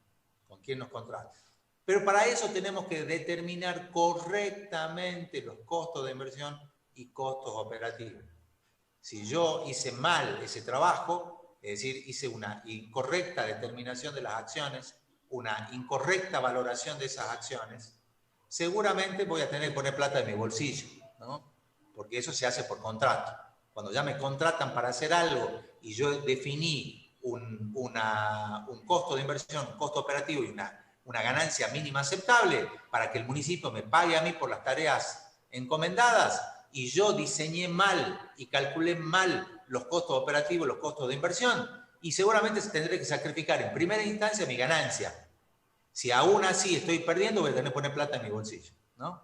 Con quien nos contrata. Pero para eso tenemos que determinar correctamente los costos de inversión y costos operativos. Si yo hice mal ese trabajo, es decir, hice una incorrecta determinación de las acciones, una incorrecta valoración de esas acciones, seguramente voy a tener que poner plata en mi bolsillo, ¿no? Porque eso se hace por contrato. Cuando ya me contratan para hacer algo y yo definí un costo de inversión, un costo operativo y una ganancia mínima aceptable para que el municipio me pague a mí por las tareas encomendadas, y yo diseñé mal y calculé mal los costos operativos, los costos de inversión, y seguramente tendré que sacrificar en primera instancia mi ganancia. Si aún así estoy perdiendo, voy a tener que poner plata en mi bolsillo, ¿no?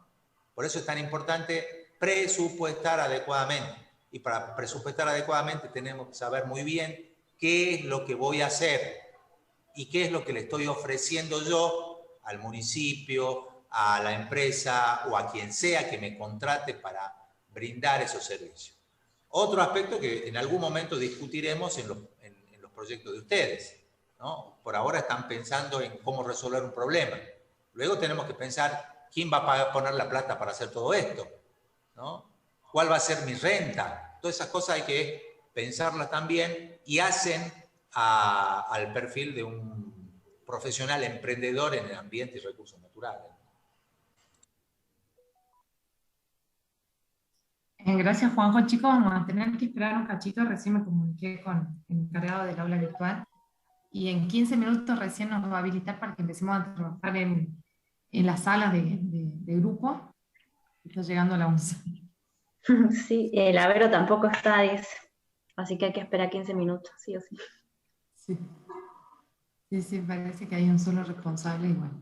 Por eso es tan importante presupuestar adecuadamente. Y para presupuestar adecuadamente tenemos que saber muy bien qué es lo que voy a hacer y qué es lo que le estoy ofreciendo yo al municipio, a la empresa o a quien sea que me contrate para brindar esos servicios. Otro aspecto que en algún momento discutiremos en los proyectos de ustedes, ¿no? Por ahora están pensando en cómo resolver un problema. Luego tenemos que pensar quién va a poner la plata para hacer todo esto, ¿no? ¿Cuál va a ser mi renta? Todas esas cosas hay que pensarlas también y hacen al perfil de un profesional emprendedor en el ambiente y recursos naturales. Gracias, Juanjo. Chicos, vamos a tener que esperar un cachito. Recién me comuniqué con el encargado del aula virtual y en 15 minutos recién nos va a habilitar para que empecemos a trabajar en las salas de grupo. Está llegando a la 11. Sí, el Avero tampoco está, dice. Así que hay que esperar 15 minutos, sí o sí. Sí, parece que hay un solo responsable y bueno.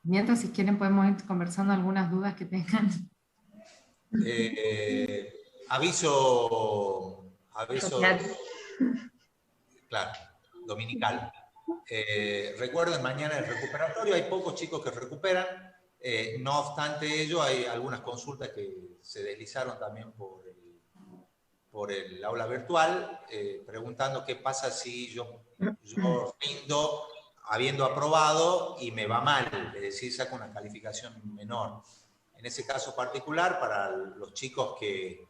Mientras, si quieren, podemos ir conversando algunas dudas que tengan. Aviso, claro, dominical. Recuerden, mañana el recuperatorio, hay pocos chicos que recuperan, no obstante ello, hay algunas consultas que se deslizaron también por el aula virtual, preguntando qué pasa si yo rindo habiendo aprobado y me va mal, es decir, saco una calificación menor. En ese caso particular, para los chicos que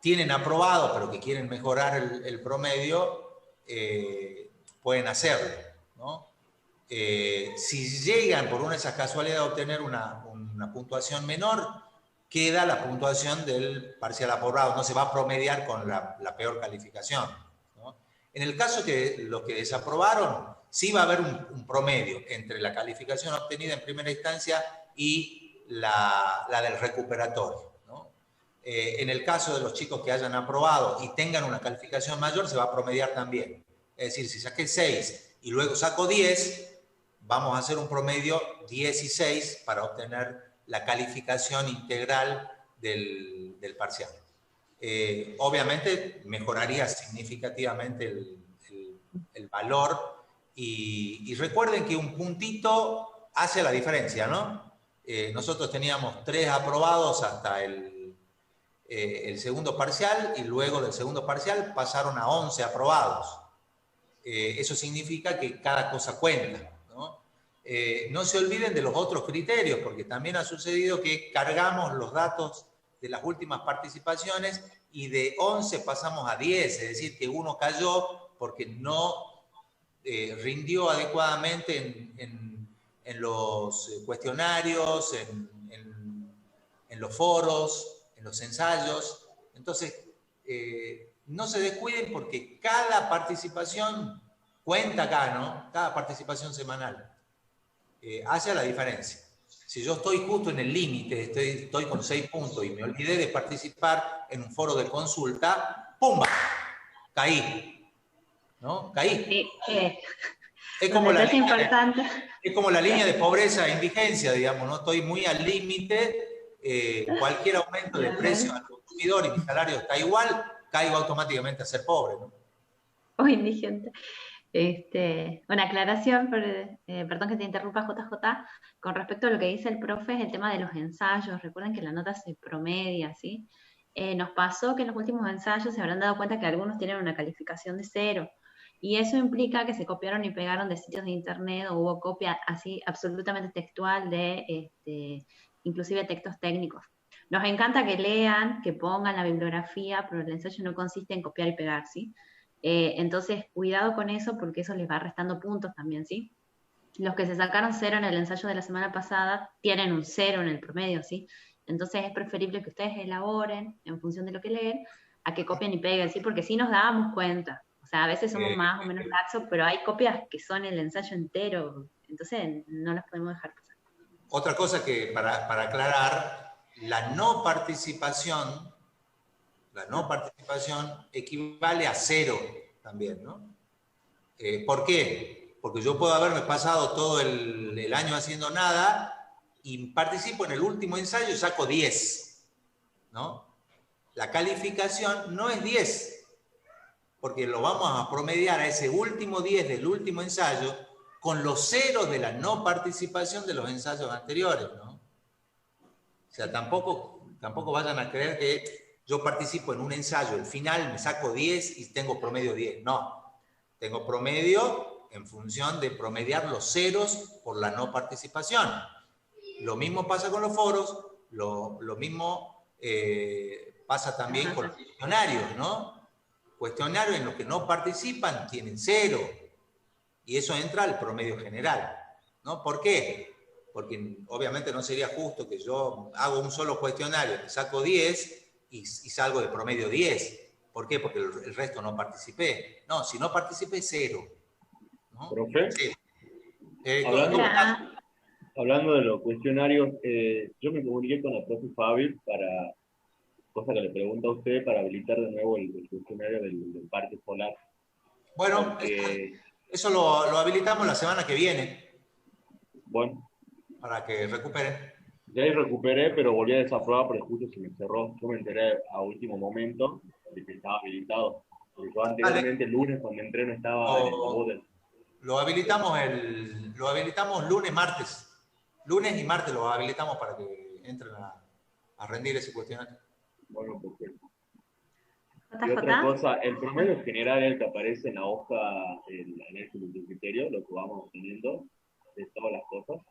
tienen aprobado pero que quieren mejorar el promedio, pueden hacerlo, ¿no? Si llegan por una de esas casualidades a obtener una puntuación menor, queda la puntuación del parcial aprobado, no se va a promediar con la peor calificación, ¿no? En el caso que los que desaprobaron, sí va a haber un promedio entre la calificación obtenida en primera instancia y la del recuperatorio, ¿no? En el caso de los chicos que hayan aprobado y tengan una calificación mayor, se va a promediar también. Es decir, si saqué 6 y luego saco 10, vamos a hacer un promedio 16 para obtener la calificación integral del parcial. Obviamente mejoraría significativamente el valor y recuerden que un puntito hace la diferencia, ¿no? Nosotros teníamos 3 aprobados hasta el segundo parcial y luego del segundo parcial pasaron a 11 aprobados. Eso significa que cada cosa cuenta, ¿no? No se olviden de los otros criterios, porque también ha sucedido que cargamos los datos de las últimas participaciones y de 11 pasamos a 10, es decir, que uno cayó porque no rindió adecuadamente en los cuestionarios, en los foros, en los ensayos. Entonces, no se descuiden porque cada participación cuenta acá, ¿no? Cada participación semanal hace la diferencia. Si yo estoy justo en el límite, estoy con 6 puntos y me olvidé de participar en un foro de consulta, ¡pumba! Caí, ¿no? Caí. Sí, Es un como detalle importante. es como la línea de pobreza e indigencia, digamos, ¿no? Estoy muy al límite, cualquier aumento de precio al consumidor y mi salario está igual, caigo automáticamente a ser pobre, ¿no? O indigente. Una aclaración, perdón que te interrumpa, JJ, con respecto a lo que dice el profe, es el tema de los ensayos. Recuerden que la nota se promedia, ¿sí? Nos pasó que en los últimos ensayos se habrán dado cuenta que algunos tienen una calificación de 0, y eso implica que se copiaron y pegaron de sitios de internet o hubo copia así absolutamente textual de inclusive textos técnicos. Nos encanta que lean, que pongan la bibliografía, pero el ensayo no consiste en copiar y pegar, ¿sí? Entonces, cuidado con eso porque eso les va restando puntos también, ¿sí? Los que se sacaron 0 en el ensayo de la semana pasada tienen un 0 en el promedio, ¿sí? Entonces es preferible que ustedes elaboren en función de lo que leen a que copien y peguen, ¿sí? Porque sí nos dábamos cuenta. O sea, a veces somos más o menos laxos, pero hay copias que son el ensayo entero, entonces no las podemos dejar pasar. Otra cosa que para aclarar, la no participación equivale a 0 también, ¿no? ¿Por qué? Porque yo puedo haberme pasado todo el año haciendo nada y participo en el último ensayo y saco 10, ¿no? La calificación no es 10, porque lo vamos a promediar a ese último 10 del último ensayo con los ceros de la no participación de los ensayos anteriores, ¿no? O sea, tampoco vayan a creer que yo participo en un ensayo, el final me saco 10 y tengo promedio 10. No, tengo promedio en función de promediar los ceros por la no participación. Lo mismo pasa con los foros, lo mismo pasa también con los cuestionarios, ¿no? Cuestionarios en los que no participan tienen 0 y eso entra al promedio general, ¿no? ¿Por qué? Porque obviamente no sería justo que yo hago un solo cuestionario, me saco 10 y salgo de promedio 10. ¿Por qué? Porque el resto no participé. No, si no participé, 0. ¿No? ¿Profe? Sí. Hablando de los cuestionarios, yo me comuniqué con la profe Fabi para, cosa que le pregunto a usted, para habilitar de nuevo el cuestionario del parque escolar. Bueno, porque, eso lo habilitamos la semana que viene. Bueno. Para que recuperen. Ya ahí recuperé, pero volví a desaprobar porque justo se me cerró. Yo me enteré a último momento de que estaba habilitado. Porque yo anteriormente, el lunes, cuando entré, no estaba en el Moodle. Lo habilitamos lunes, martes. Lunes y martes lo habilitamos para que entren a rendir ese cuestionario. Bueno, perfecto. JJ. Y otra cosa, el promedio general es el que aparece en la hoja, el análisis de criterio, lo que vamos obteniendo de todas las cosas.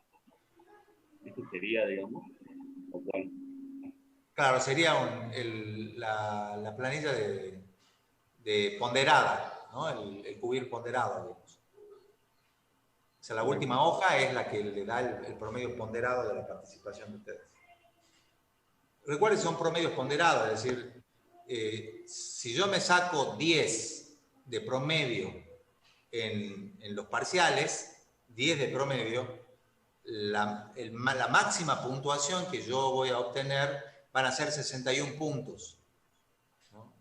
¿Eso sería, digamos, o cuál? Claro, sería la planilla de ponderada, ¿no? El cubir ponderado, digamos. O sea, la última hoja es la que le da el promedio ponderado de la participación de ustedes. Recuerden, son promedios ponderados, es decir, si yo me saco 10 de promedio en los parciales, 10 de promedio, la máxima puntuación que yo voy a obtener van a ser 61 puntos. ¿No?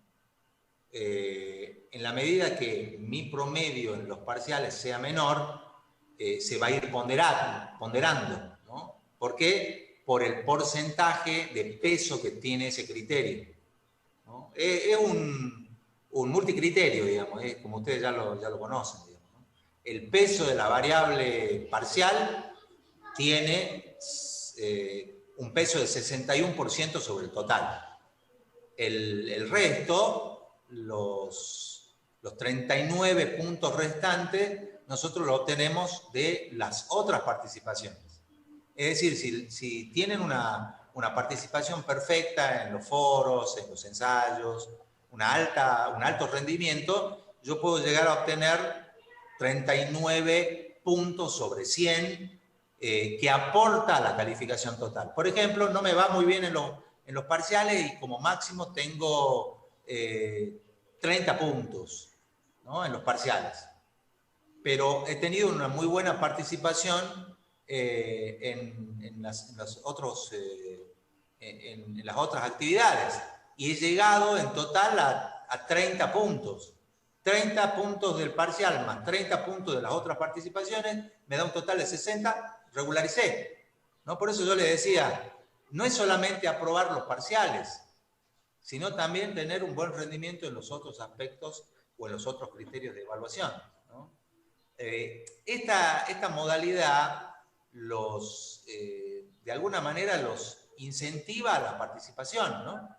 En la medida que mi promedio en los parciales sea menor, se va a ir ponderando. ¿No? ¿Por qué? Por el porcentaje de peso que tiene ese criterio. ¿No? Es un multicriterio, digamos, como ustedes ya lo conocen. Digamos, ¿no? El peso de la variable parcial tiene un peso de 61% sobre el total. El resto, los 39 puntos restantes, nosotros lo obtenemos de las otras participaciones. Es decir, si tienen una participación perfecta en los foros, en los ensayos, un alto rendimiento, yo puedo llegar a obtener 39 puntos sobre 100 que aporta a la calificación total. Por ejemplo, no me va muy bien en los parciales y como máximo tengo 30 puntos, ¿no? En los parciales. Pero he tenido una muy buena participación en las otras actividades. Y he llegado en total a 30 puntos. 30 puntos del parcial más 30 puntos de las otras participaciones, me da un total de 60, regularicé. ¿No? Por eso yo le decía, no es solamente aprobar los parciales, sino también tener un buen rendimiento en los otros aspectos o en los otros criterios de evaluación, ¿no? Esta modalidad de alguna manera los incentiva a la participación, ¿no?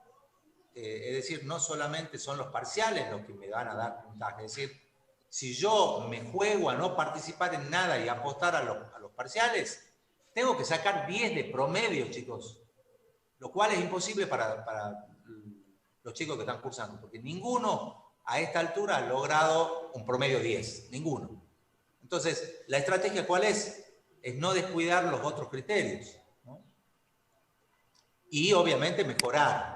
Es decir, no solamente son los parciales los que me van a dar puntaje, es decir, si yo me juego a no participar en nada y apostar a los parciales, tengo que sacar 10 de promedio, chicos, lo cual es imposible para los chicos que están cursando, porque ninguno a esta altura ha logrado un promedio 10, ninguno. Entonces, ¿la estrategia cuál es? Es no descuidar los otros criterios, ¿no? Y obviamente mejorar.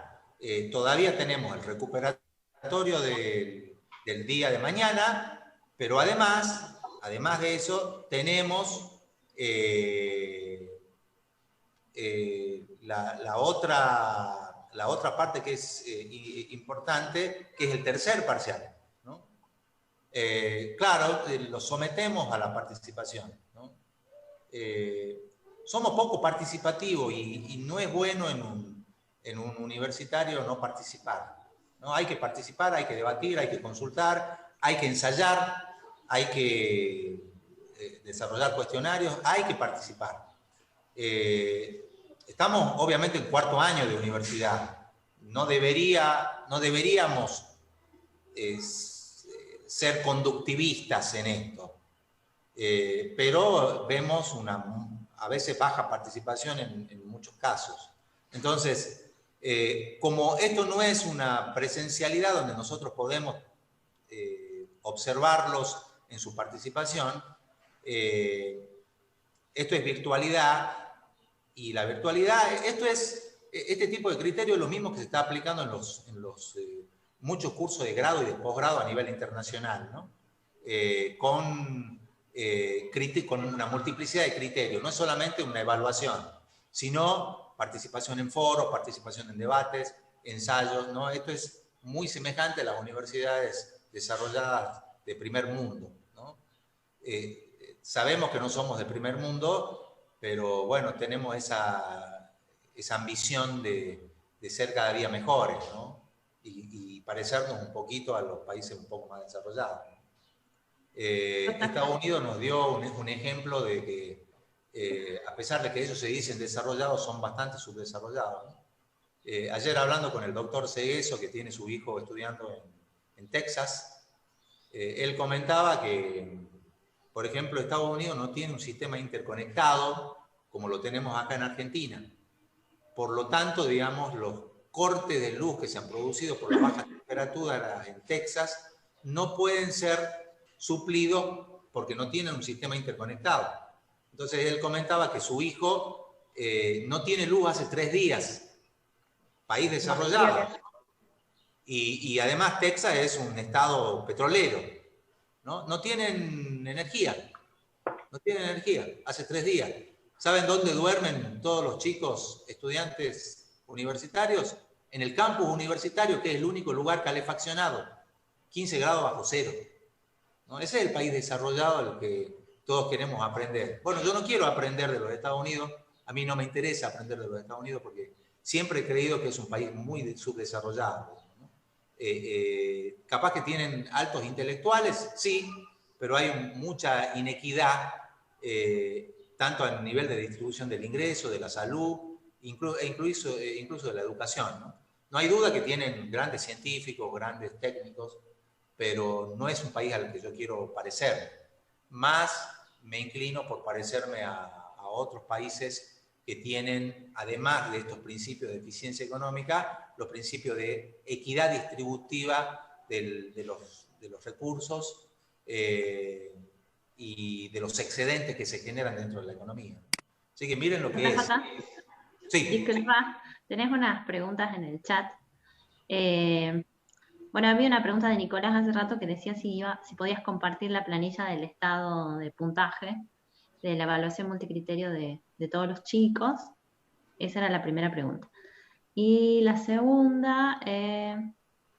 Todavía tenemos el recuperatorio del día de mañana, pero además de eso, tenemos la otra parte que es importante, que es el tercer parcial, ¿no? Claro, lo sometemos a la participación, ¿no? Somos poco participativos y no es bueno en un universitario no participar, ¿no? Hay que participar, hay que debatir, hay que consultar, hay que ensayar, hay que desarrollar cuestionarios, hay que participar. Estamos obviamente en cuarto año de universidad, no deberíamos ser conductivistas en esto, pero vemos a veces baja participación en muchos casos. Entonces, como esto no es una presencialidad donde nosotros podemos observarlos en su participación, esto es virtualidad, y la virtualidad, este tipo de criterio es lo mismo que se está aplicando en los muchos cursos de grado y de posgrado a nivel internacional, ¿no? Con una multiplicidad de criterios, no es solamente una evaluación, sino participación en foros, participación en debates, ensayos, ¿no? Esto es muy semejante a las universidades desarrolladas de primer mundo, ¿no? Sabemos que no somos de primer mundo, pero bueno, tenemos esa ambición de ser cada día mejores, ¿no? Y parecernos un poquito a los países un poco más desarrollados. Estados Unidos nos dio un ejemplo de que a pesar de que ellos se dicen desarrollados, son bastante subdesarrollados, ¿no? Ayer hablando con el doctor Segueso, que tiene su hijo estudiando en Texas, él comentaba que, por ejemplo, Estados Unidos no tiene un sistema interconectado como lo tenemos acá en Argentina. Por lo tanto, digamos, los cortes de luz que se han producido por la baja temperatura en Texas no pueden ser suplidos porque no tienen un sistema interconectado. Entonces él comentaba que su hijo no tiene luz hace 3 días, país desarrollado. Y además Texas es un estado petrolero, ¿no? No tienen energía, hace 3 días. ¿Saben dónde duermen todos los chicos estudiantes universitarios? En el campus universitario, que es el único lugar calefaccionado, 15 grados bajo cero, ¿no? Ese es el país desarrollado al que todos queremos aprender. Bueno, yo no quiero aprender de los Estados Unidos, a mí no me interesa aprender de los Estados Unidos porque siempre he creído que es un país muy subdesarrollado, ¿no? Capaz que tienen altos intelectuales, sí, pero hay mucha inequidad, tanto a nivel de distribución del ingreso, de la salud, incluso de la educación, ¿no? No hay duda que tienen grandes científicos, grandes técnicos, pero no es un país al que yo quiero parecer. Más me inclino por parecerme a otros países que tienen, además de estos principios de eficiencia económica, los principios de equidad distributiva de los recursos y de los excedentes que se generan dentro de la economía. Así que miren lo que es. Sí. Disculpa, tenés unas preguntas en el chat. Bueno, había una pregunta de Nicolás hace rato que decía si podías compartir la planilla del estado de puntaje. de la evaluación multicriterio de todos los chicos. Esa era la primera pregunta. Y la segunda,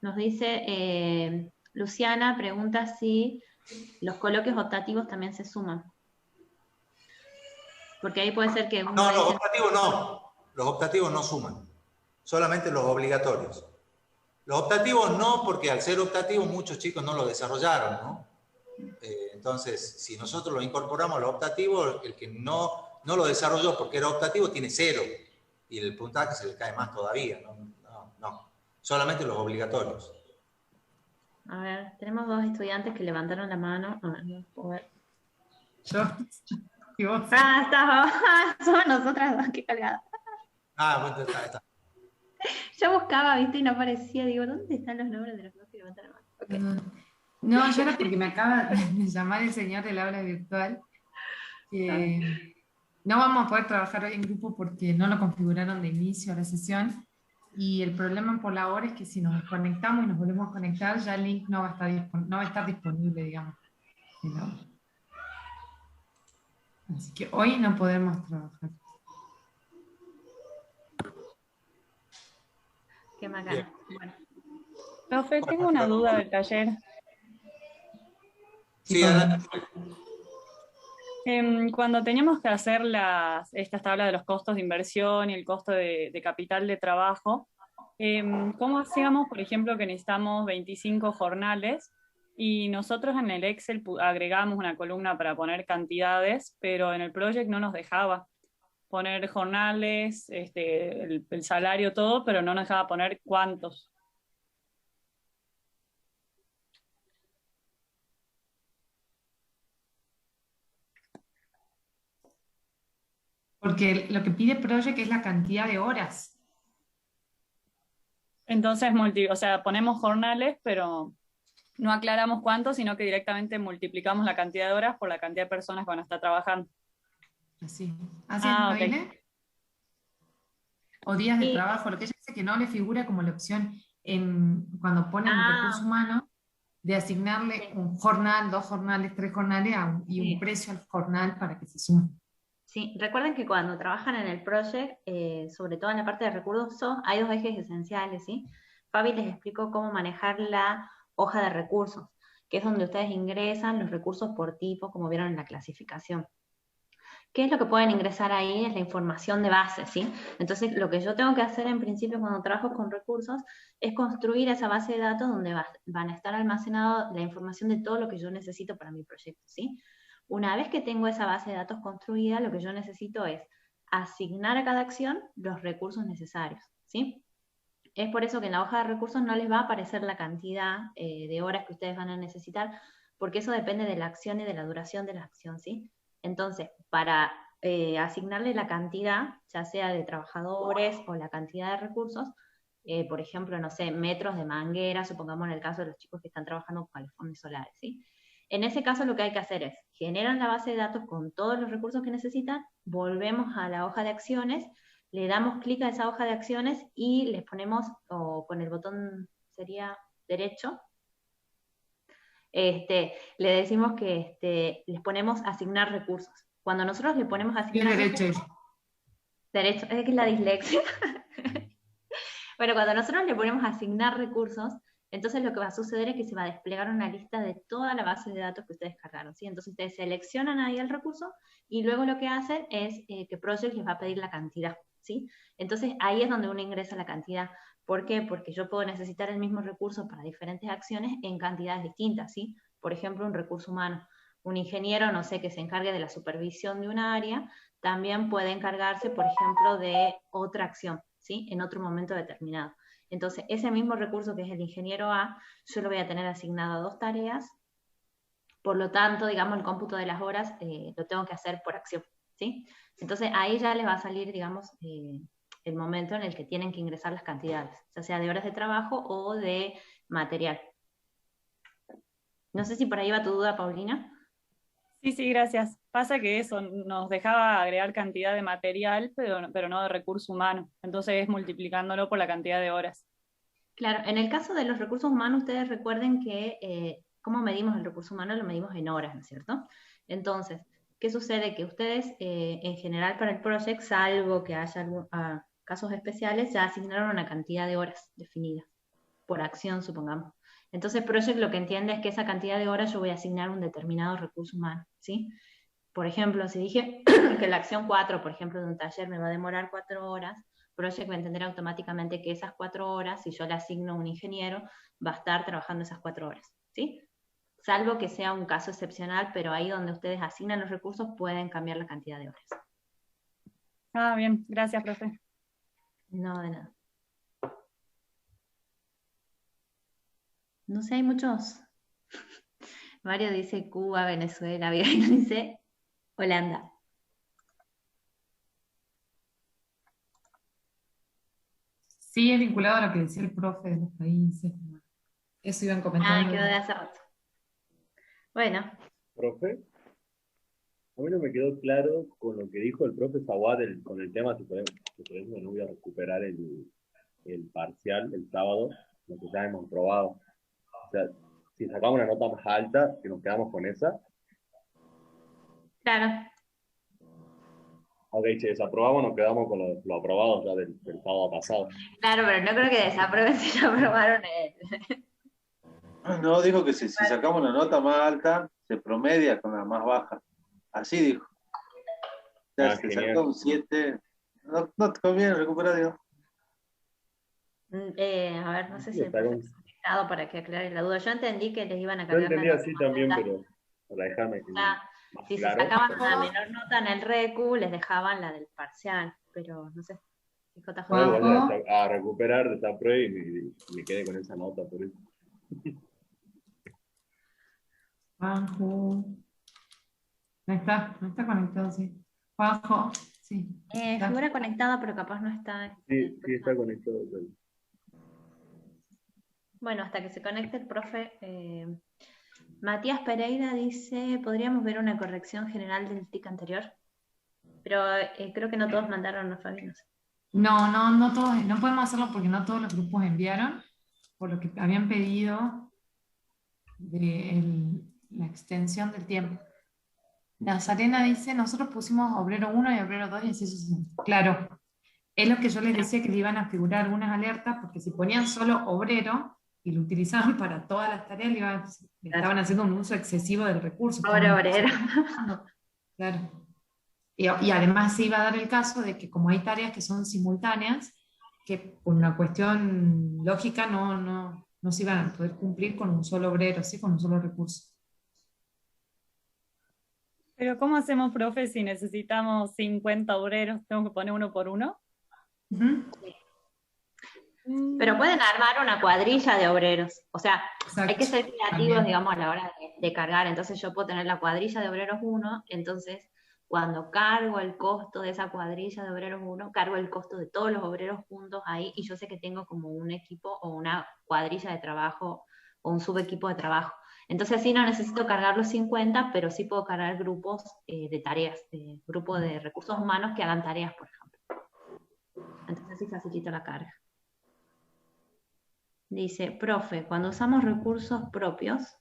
nos dice, Luciana pregunta si los coloquios optativos también se suman. Porque ahí puede ser que uno No, los dice, optativos no. Los optativos no suman. Solamente los obligatorios. Los optativos no, porque al ser optativos muchos chicos no lo desarrollaron, ¿no? Entonces, si nosotros lo incorporamos a los optativos, el que no lo desarrolló porque era optativo tiene 0. Y el puntaje se le cae más todavía. No. Solamente los obligatorios. a ver, tenemos 2 estudiantes que levantaron la mano. A ver, no puedo ver. Yo. Y vos. Somos nosotras dos, qué colgada. Bueno, está. Yo buscaba, viste, y no aparecía. Digo, ¿dónde están los nombres de los dos que levantaron la mano? Okay. No, yo era porque me acaba de llamar el señor del aula virtual. No vamos a poder trabajar hoy en grupo porque no lo configuraron de inicio a la sesión. Y el problema por la hora es que si nos desconectamos y nos volvemos a conectar, ya el link no va a estar disponible, digamos. Así que hoy no podemos trabajar. Qué macana. Bueno. Profe, tengo una duda del taller. Sí, adelante. Cuando teníamos que hacer estas tablas de los costos de inversión y el costo de capital de trabajo, ¿cómo hacíamos, por ejemplo, que necesitamos 25 jornales y nosotros en el Excel agregamos una columna para poner cantidades, pero en el project no nos dejaba poner jornales, el salario, todo, pero no nos dejaba poner cuántos? Porque lo que pide Project es la cantidad de horas. Entonces, ponemos jornales, pero no aclaramos cuántos, sino que directamente multiplicamos la cantidad de horas por la cantidad de personas que van a estar trabajando. Así. ¿Así es, Okay. O días de trabajo, lo que ella dice que no le figura como la opción cuando ponen el recurso humano, de asignarle un jornal, 2 jornales, 3 jornales y un precio al jornal para que se sume. Sí, recuerden que cuando trabajan en el project, sobre todo en la parte de recursos, hay 2 ejes esenciales, ¿sí? Fabi les explicó cómo manejar la hoja de recursos, que es donde ustedes ingresan los recursos por tipo, como vieron en la clasificación. ¿Qué es lo que pueden ingresar ahí? Es la información de base, ¿sí? Entonces, lo que yo tengo que hacer en principio cuando trabajo con recursos es construir esa base de datos donde van a estar almacenada la información de todo lo que yo necesito para mi proyecto, ¿sí? Una vez que tengo esa base de datos construida, lo que yo necesito es asignar a cada acción los recursos necesarios, ¿sí? Es por eso que en la hoja de recursos no les va a aparecer la cantidad de horas que ustedes van a necesitar, porque eso depende de la acción y de la duración de la acción, ¿sí? Entonces, para asignarle la cantidad, ya sea de trabajadores o la cantidad de recursos, por ejemplo, no sé, metros de manguera, supongamos en el caso de los chicos que están trabajando con calefones solares, ¿sí? En ese caso lo que hay que hacer es, generan la base de datos con todos los recursos que necesitan, volvemos a la hoja de acciones, le damos clic a esa hoja de acciones y les ponemos, o con el botón sería derecho, le decimos que les ponemos asignar recursos. Cuando nosotros le ponemos asignar recursos, derecho, es que es la dislexia. Bueno, cuando nosotros le ponemos asignar recursos, entonces lo que va a suceder es que se va a desplegar una lista de toda la base de datos que ustedes cargaron, ¿sí? Entonces ustedes seleccionan ahí el recurso y luego lo que hacen es que Project les va a pedir la cantidad, ¿sí? Entonces ahí es donde uno ingresa la cantidad. ¿Por qué? Porque yo puedo necesitar el mismo recurso para diferentes acciones en cantidades distintas, ¿sí? Por ejemplo, un recurso humano. Un ingeniero, no sé, que se encargue de la supervisión de un área, también puede encargarse, por ejemplo, de otra acción, ¿sí? En otro momento determinado. Entonces, ese mismo recurso que es el ingeniero A, yo lo voy a tener asignado a 2 tareas, por lo tanto, digamos, el cómputo de las horas lo tengo que hacer por acción, ¿sí? Entonces, ahí ya les va a salir, digamos, el momento en el que tienen que ingresar las cantidades, ya sea de horas de trabajo o de material. No sé si por ahí va tu duda, Paulina. Sí, gracias. Pasa que eso nos dejaba agregar cantidad de material, pero no de recurso humano. Entonces es multiplicándolo por la cantidad de horas. Claro, en el caso de los recursos humanos, ustedes recuerden que ¿cómo medimos el recurso humano? Lo medimos en horas, ¿no es cierto? Entonces, ¿qué sucede? Que ustedes, en general para el project, salvo que haya casos especiales, ya asignaron una cantidad de horas definida, por acción, supongamos. Entonces, project lo que entiende es que esa cantidad de horas yo voy a asignar un determinado recurso humano, ¿sí? Por ejemplo, si dije que la acción 4, por ejemplo, de un taller me va a demorar 4 horas, project va a entender automáticamente que esas 4 horas, si yo le asigno a un ingeniero, va a estar trabajando esas 4 horas, ¿sí? Salvo que sea un caso excepcional, pero ahí donde ustedes asignan los recursos pueden cambiar la cantidad de horas. Ah, bien, gracias, profe. No, de nada. No sé, hay muchos. Mario dice Cuba, Venezuela, Virginia dice Holanda. Sí, es vinculado a lo que decía el profe de los países. Eso iban comentando. Ah, quedó de hace rato. Bueno. Profe, a mí no me quedó claro con lo que dijo el profe Zawad con el tema, si podemos no voy a recuperar el parcial el sábado, lo que ya hemos probado. O sea, si sacamos una nota más alta, que nos quedamos con esa. Claro. Ok, si desaprobamos, nos quedamos con lo aprobado ya del sábado pasado. Claro, pero no creo que desaprueben si ya aprobaron el... No, dijo que si sacamos la nota más alta, se promedia con la más baja. Así dijo. O sea, si sacó un 7, no te conviene recuperar, digo. A ver, no sé si está conectado para que aclare la duda. Yo entendí que les iban a cambiar. Yo entendí así también, pero para dejarme más si claro. Se sacaban la menor nota en el recu, les dejaban la del parcial, pero no sé. A recuperar, desapruebe y me quedé con esa nota por eso. Juanjo. No está conectado, sí. Juanjo, sí. Figura conectada, pero capaz no está. Sí, está conectado. Bueno, hasta que se conecte el profe. Matías Pereira dice, ¿podríamos ver una corrección general del TIC anterior? Pero creo que no todos mandaron, ¿no, Fabi? No todos, no podemos hacerlo porque no todos los grupos enviaron, por lo que habían pedido de la extensión del tiempo. Nazarena dice, nosotros pusimos obrero 1 y obrero 2 y así sucesivamente. Claro, es lo que yo les decía, que le iban a figurar algunas alertas, porque si ponían solo obrero y lo utilizaban para todas las tareas, le estaban haciendo un uso excesivo del recurso. Obrero. Claro. Y además se iba a dar el caso de que como hay tareas que son simultáneas, que por una cuestión lógica no se iban a poder cumplir con un solo obrero, ¿sí? Con un solo recurso. Pero ¿cómo hacemos, profe, si necesitamos 50 obreros? ¿Tengo que poner uno por uno? Pero pueden armar una cuadrilla de obreros. O sea, exacto, hay que ser creativos, digamos, a la hora de cargar. Entonces yo puedo tener la cuadrilla de obreros 1, entonces cuando cargo el costo de esa cuadrilla de obreros 1, cargo el costo de todos los obreros juntos ahí, y yo sé que tengo como un equipo o una cuadrilla de trabajo o un subequipo de trabajo. Entonces así no necesito cargar los 50, pero sí puedo cargar grupos de tareas, grupos de recursos humanos que hagan tareas, por ejemplo. Entonces sí facilito la carga. Dice, profe, cuando usamos recursos propios,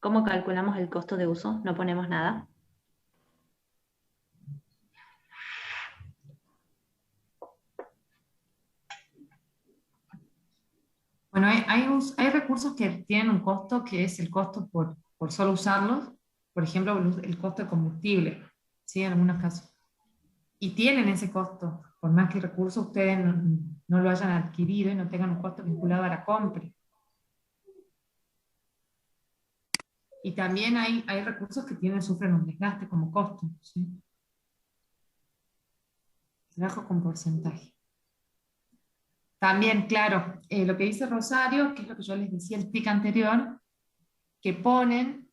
¿cómo calculamos el costo de uso? ¿No ponemos nada? Bueno, hay recursos que tienen un costo que es el costo por solo usarlos, por ejemplo, el costo de combustible, ¿sí? En algunos casos. Y tienen ese costo, por más que el recurso ustedes no lo hayan adquirido y no tengan un costo vinculado a la compra. Y también hay recursos que sufren un desgaste como costo, ¿sí? Trabajo con porcentaje. También, claro, lo que dice Rosario, que es lo que yo les decía el TIC anterior, que ponen,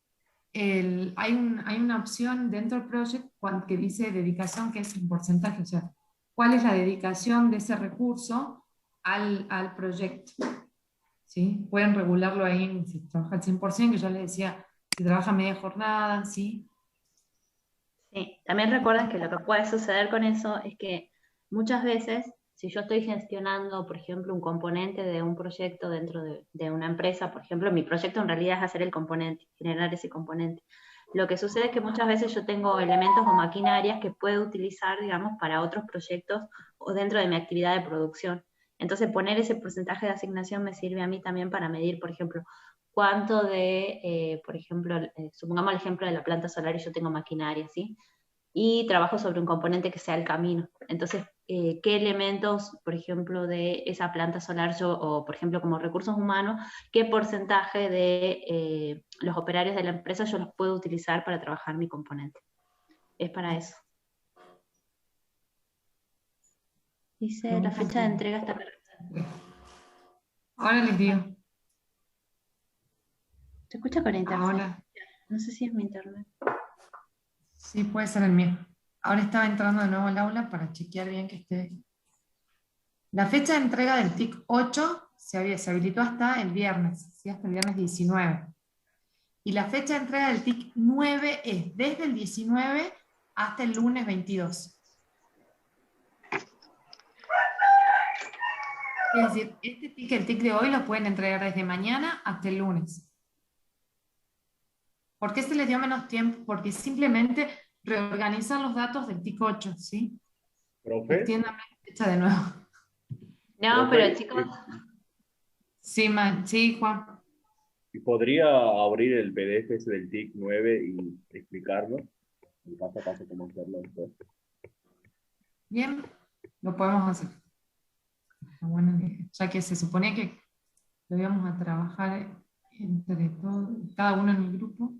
hay una opción dentro del project que dice dedicación, que es un porcentaje, o sea, cuál es la dedicación de ese recurso al proyecto. ¿Sí? Pueden regularlo ahí, si trabaja al 100%, que yo les decía, si trabaja media jornada, ¿sí? Sí, también recuerden que lo que puede suceder con eso es que muchas veces, si yo estoy gestionando, por ejemplo, un componente de un proyecto dentro de una empresa, por ejemplo, mi proyecto en realidad es hacer el componente, generar ese componente. Lo que sucede es que muchas veces yo tengo elementos o maquinarias que puedo utilizar, digamos, para otros proyectos o dentro de mi actividad de producción. Entonces, poner ese porcentaje de asignación me sirve a mí también para medir, por ejemplo, cuánto de, por ejemplo, supongamos el ejemplo de la planta solar y yo tengo maquinaria, ¿sí? Y trabajo sobre un componente que sea el camino. Entonces, ¿qué elementos, por ejemplo, de esa planta solar yo, o por ejemplo, como recursos humanos, qué porcentaje de los operarios de la empresa yo los puedo utilizar para trabajar mi componente? Es para eso. Dice, la fecha de entrega está perfecta. Ahora les digo. ¿Se escucha con internet? Ahora. No sé si es mi internet. Sí, puede ser el mío. Ahora estaba entrando de nuevo al aula para chequear bien que esté. La fecha de entrega del TIC 8 se habilitó hasta el viernes, ¿sí? Hasta el viernes 19. Y la fecha de entrega del TIC 9 es desde el 19 hasta el lunes 22. Es decir, este TIC, el TIC de hoy, lo pueden entregar desde mañana hasta el lunes. ¿Por qué se les dio menos tiempo? Porque simplemente reorganizan los datos del TIC 8, ¿sí? ¿Profe? Extiéndame la fecha de nuevo. No, Profe, pero chicos... Sí, Juan. ¿Podría abrir el PDF ese del TIC 9 y explicarnos el paso a paso cómo hacerlo después? Bien, lo podemos hacer. Está bueno, ya que se suponía que lo íbamos a trabajar entre todos, cada uno en el grupo.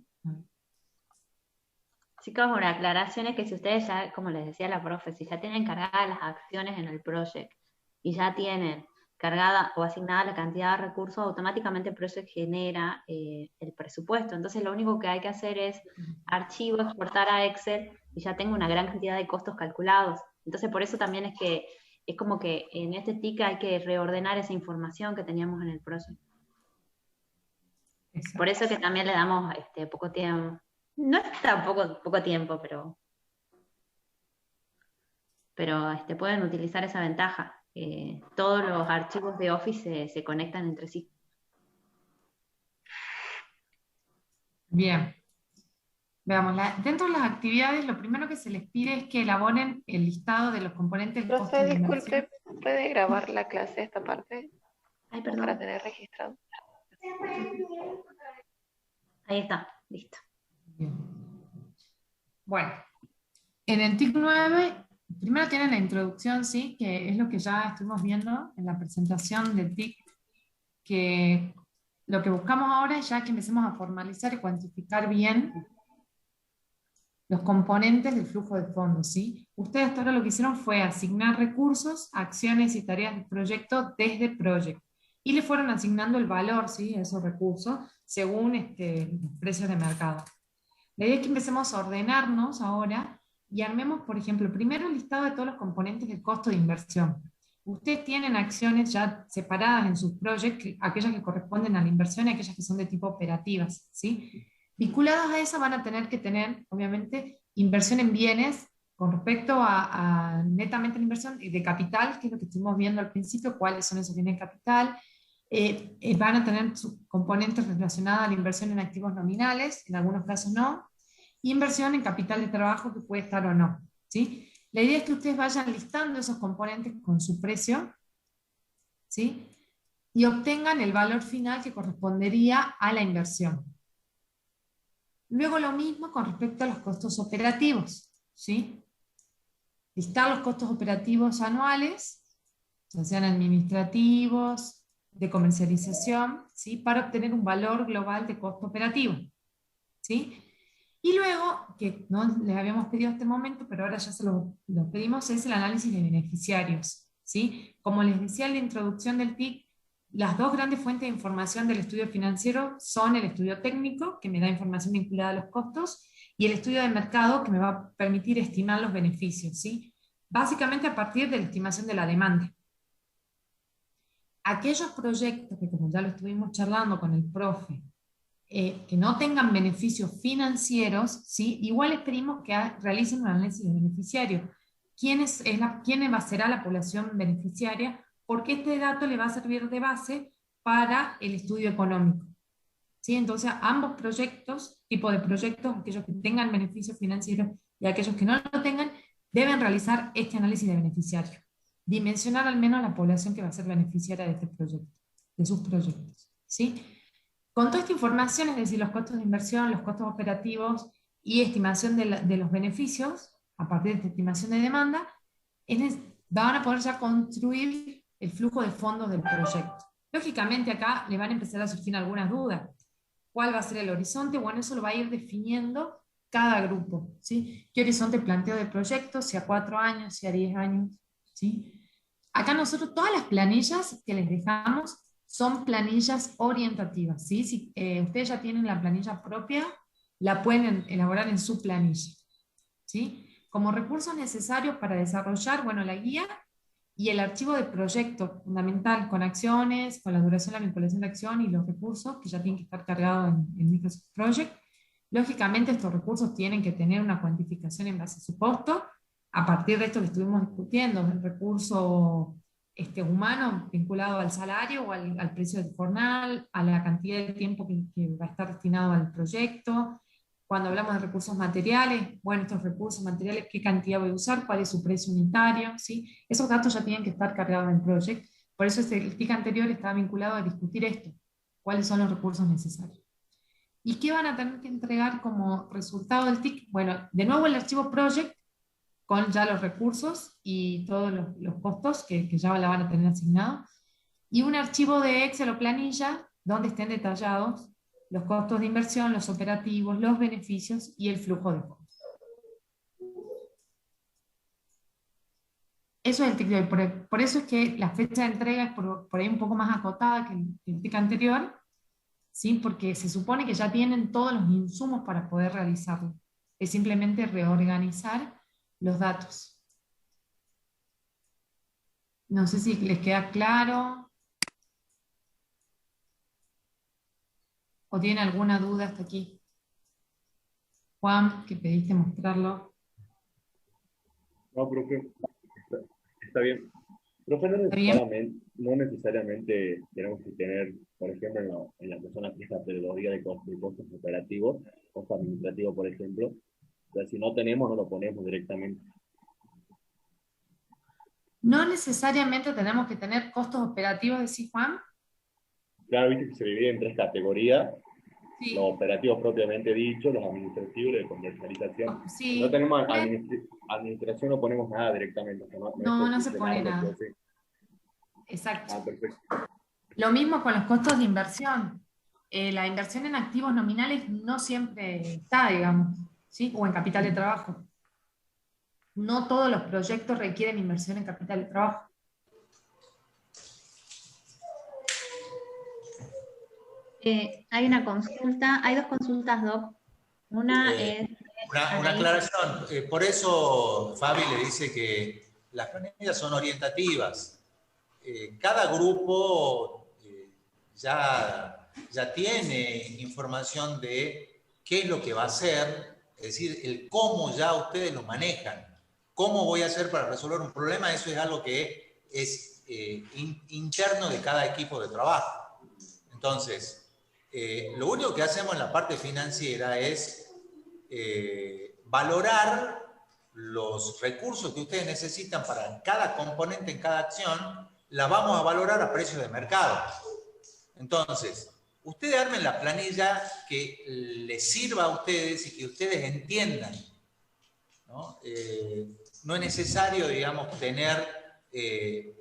Chicos, una aclaración es que si ustedes ya, como les decía la profe, si ya tienen cargadas las acciones en el project y ya tienen cargada o asignada la cantidad de recursos, automáticamente el project genera el presupuesto. Entonces lo único que hay que hacer es archivo, exportar a Excel y ya tengo una gran cantidad de costos calculados. Entonces por eso también es que es como que en este TIC hay que reordenar esa información que teníamos en el project. Exacto. Por eso que también le damos poco tiempo. No es tampoco poco tiempo, pero pueden utilizar esa ventaja. Todos los archivos de Office se conectan entre sí. Bien. Veamos, dentro de las actividades, lo primero que se les pide es que elaboren el listado de los componentes del costo de inversión. Disculpe, ¿puede grabar la clase esta parte? Ay, perdón. Para tener registrado. Ahí está, listo. Bien. Bueno, en el TIC 9, primero tienen la introducción, ¿sí? Que es lo que ya estuvimos viendo en la presentación del TIC, que lo que buscamos ahora es ya que empecemos a formalizar y cuantificar bien los componentes del flujo de fondos, ¿sí? Ustedes hasta ahora lo que hicieron fue asignar recursos, acciones y tareas del proyecto desde Project, y le fueron asignando el valor, ¿sí? A esos recursos según los precios de mercado. La idea es que empecemos a ordenarnos ahora y armemos, por ejemplo, primero el listado de todos los componentes del costo de inversión. Ustedes tienen acciones ya separadas en sus proyectos, aquellas que corresponden a la inversión y aquellas que son de tipo operativas, ¿sí? Vinculadas a esa van a tener que tener, obviamente, inversión en bienes con respecto a netamente la inversión de capital, que es lo que estuvimos viendo al principio, cuáles son esos bienes de capital. Van a tener componentes relacionados a la inversión en activos nominales, en algunos casos no, y inversión en capital de trabajo que puede estar o no, ¿sí? La idea es que ustedes vayan listando esos componentes con su precio, ¿sí? Y obtengan el valor final que correspondería a la inversión. Luego lo mismo con respecto a los costos operativos, ¿sí? Listar los costos operativos anuales, ya sean administrativos, de comercialización, ¿sí? Para obtener un valor global de costo operativo, ¿sí? Y luego, que no les habíamos pedido hasta este momento, pero ahora ya se lo pedimos, es el análisis de beneficiarios, ¿sí? Como les decía en la introducción del TIC, las dos grandes fuentes de información del estudio financiero son el estudio técnico, que me da información vinculada a los costos, y el estudio de mercado, que me va a permitir estimar los beneficios, ¿sí? Básicamente a partir de la estimación de la demanda. Aquellos proyectos que, como ya lo estuvimos charlando con el profe, que no tengan beneficios financieros, ¿sí? Igual les pedimos que realicen un análisis de beneficiarios. ¿Quién será la población beneficiaria? Porque este dato le va a servir de base para el estudio económico, ¿sí? Entonces, ambos proyectos, tipo de proyectos, aquellos que tengan beneficios financieros y aquellos que no lo tengan, deben realizar este análisis de beneficiario. Dimensionar al menos la población que va a ser beneficiaria de este proyecto, de sus proyectos, ¿sí? Con toda esta información, es decir, los costos de inversión, los costos operativos y estimación de los beneficios, a partir de esta estimación de demanda, van a poder ya construir el flujo de fondos del proyecto. Lógicamente acá le van a empezar a surgir algunas dudas. ¿Cuál va a ser el horizonte? Bueno, eso lo va a ir definiendo cada grupo, ¿sí? ¿Qué horizonte planteo de proyecto? Si a 4 años, si a 10 años, ¿sí? Acá nosotros todas las planillas que les dejamos son planillas orientativas, ¿sí? Si ustedes ya tienen la planilla propia, la pueden elaborar en su planilla, ¿sí? Como recursos necesarios para desarrollar, bueno, la guía y el archivo de proyecto fundamental con acciones, con la duración, la vinculación de acción y los recursos que ya tienen que estar cargados en Microsoft Project. Lógicamente estos recursos tienen que tener una cuantificación en base a su costo. A partir de esto que estuvimos discutiendo, el recurso humano vinculado al salario o al precio del jornal, a la cantidad de tiempo que va a estar destinado al proyecto. Cuando hablamos de recursos materiales, bueno, estos recursos materiales, ¿qué cantidad voy a usar? ¿Cuál es su precio unitario? ¿Sí? Esos datos ya tienen que estar cargados en Project. Por eso el TIC anterior estaba vinculado a discutir esto. ¿Cuáles son los recursos necesarios? ¿Y qué van a tener que entregar como resultado del TIC? Bueno, de nuevo el archivo Project, con ya los recursos y todos los costos que ya la van a tener asignados, y un archivo de Excel o planilla donde estén detallados los costos de inversión, los operativos, los beneficios y el flujo de fondos. Eso es el TIC de hoy. Por eso es que la fecha de entrega es por ahí un poco más acotada que el TIC anterior, ¿sí? Porque se supone que ya tienen todos los insumos para poder realizarlo. Es simplemente reorganizar los datos. No sé si les queda claro o tienen alguna duda hasta aquí. Juan, que pediste mostrarlo. No, profe, está bien. Profe, no necesariamente tenemos que tener, por ejemplo, en la persona que es la pedagogía de costos operativos, costos administrativos, por ejemplo. O sea, si no tenemos, no lo ponemos directamente. No necesariamente tenemos que tener costos operativos, decís Juan. Claro, viste que se divide en 3 categorías. Sí. Los operativos propiamente dichos, los administrativos y de comercialización. Sí. Si no tenemos administración, no ponemos nada directamente. O sea, no se pone nada. Sí. Exacto. Ah, perfecto. Lo mismo con los costos de inversión. La inversión en activos nominales no siempre está, digamos, ¿sí? O en capital de trabajo. No todos los proyectos requieren inversión en capital de trabajo. Hay una consulta, hay 2 consultas, Doc. Una es... Una aclaración. Por eso Fabi le dice que las planillas son orientativas. Cada grupo ya tiene información de qué es lo que va a hacer, es decir, el cómo ya ustedes lo manejan. ¿Cómo voy a hacer para resolver un problema? Eso es algo que es interno de cada equipo de trabajo. Entonces, lo único que hacemos en la parte financiera es valorar los recursos que ustedes necesitan para cada componente en cada acción, la vamos a valorar a precio de mercado. Entonces, ustedes armen la planilla que les sirva a ustedes y que ustedes entiendan, ¿no? No es necesario, digamos, tener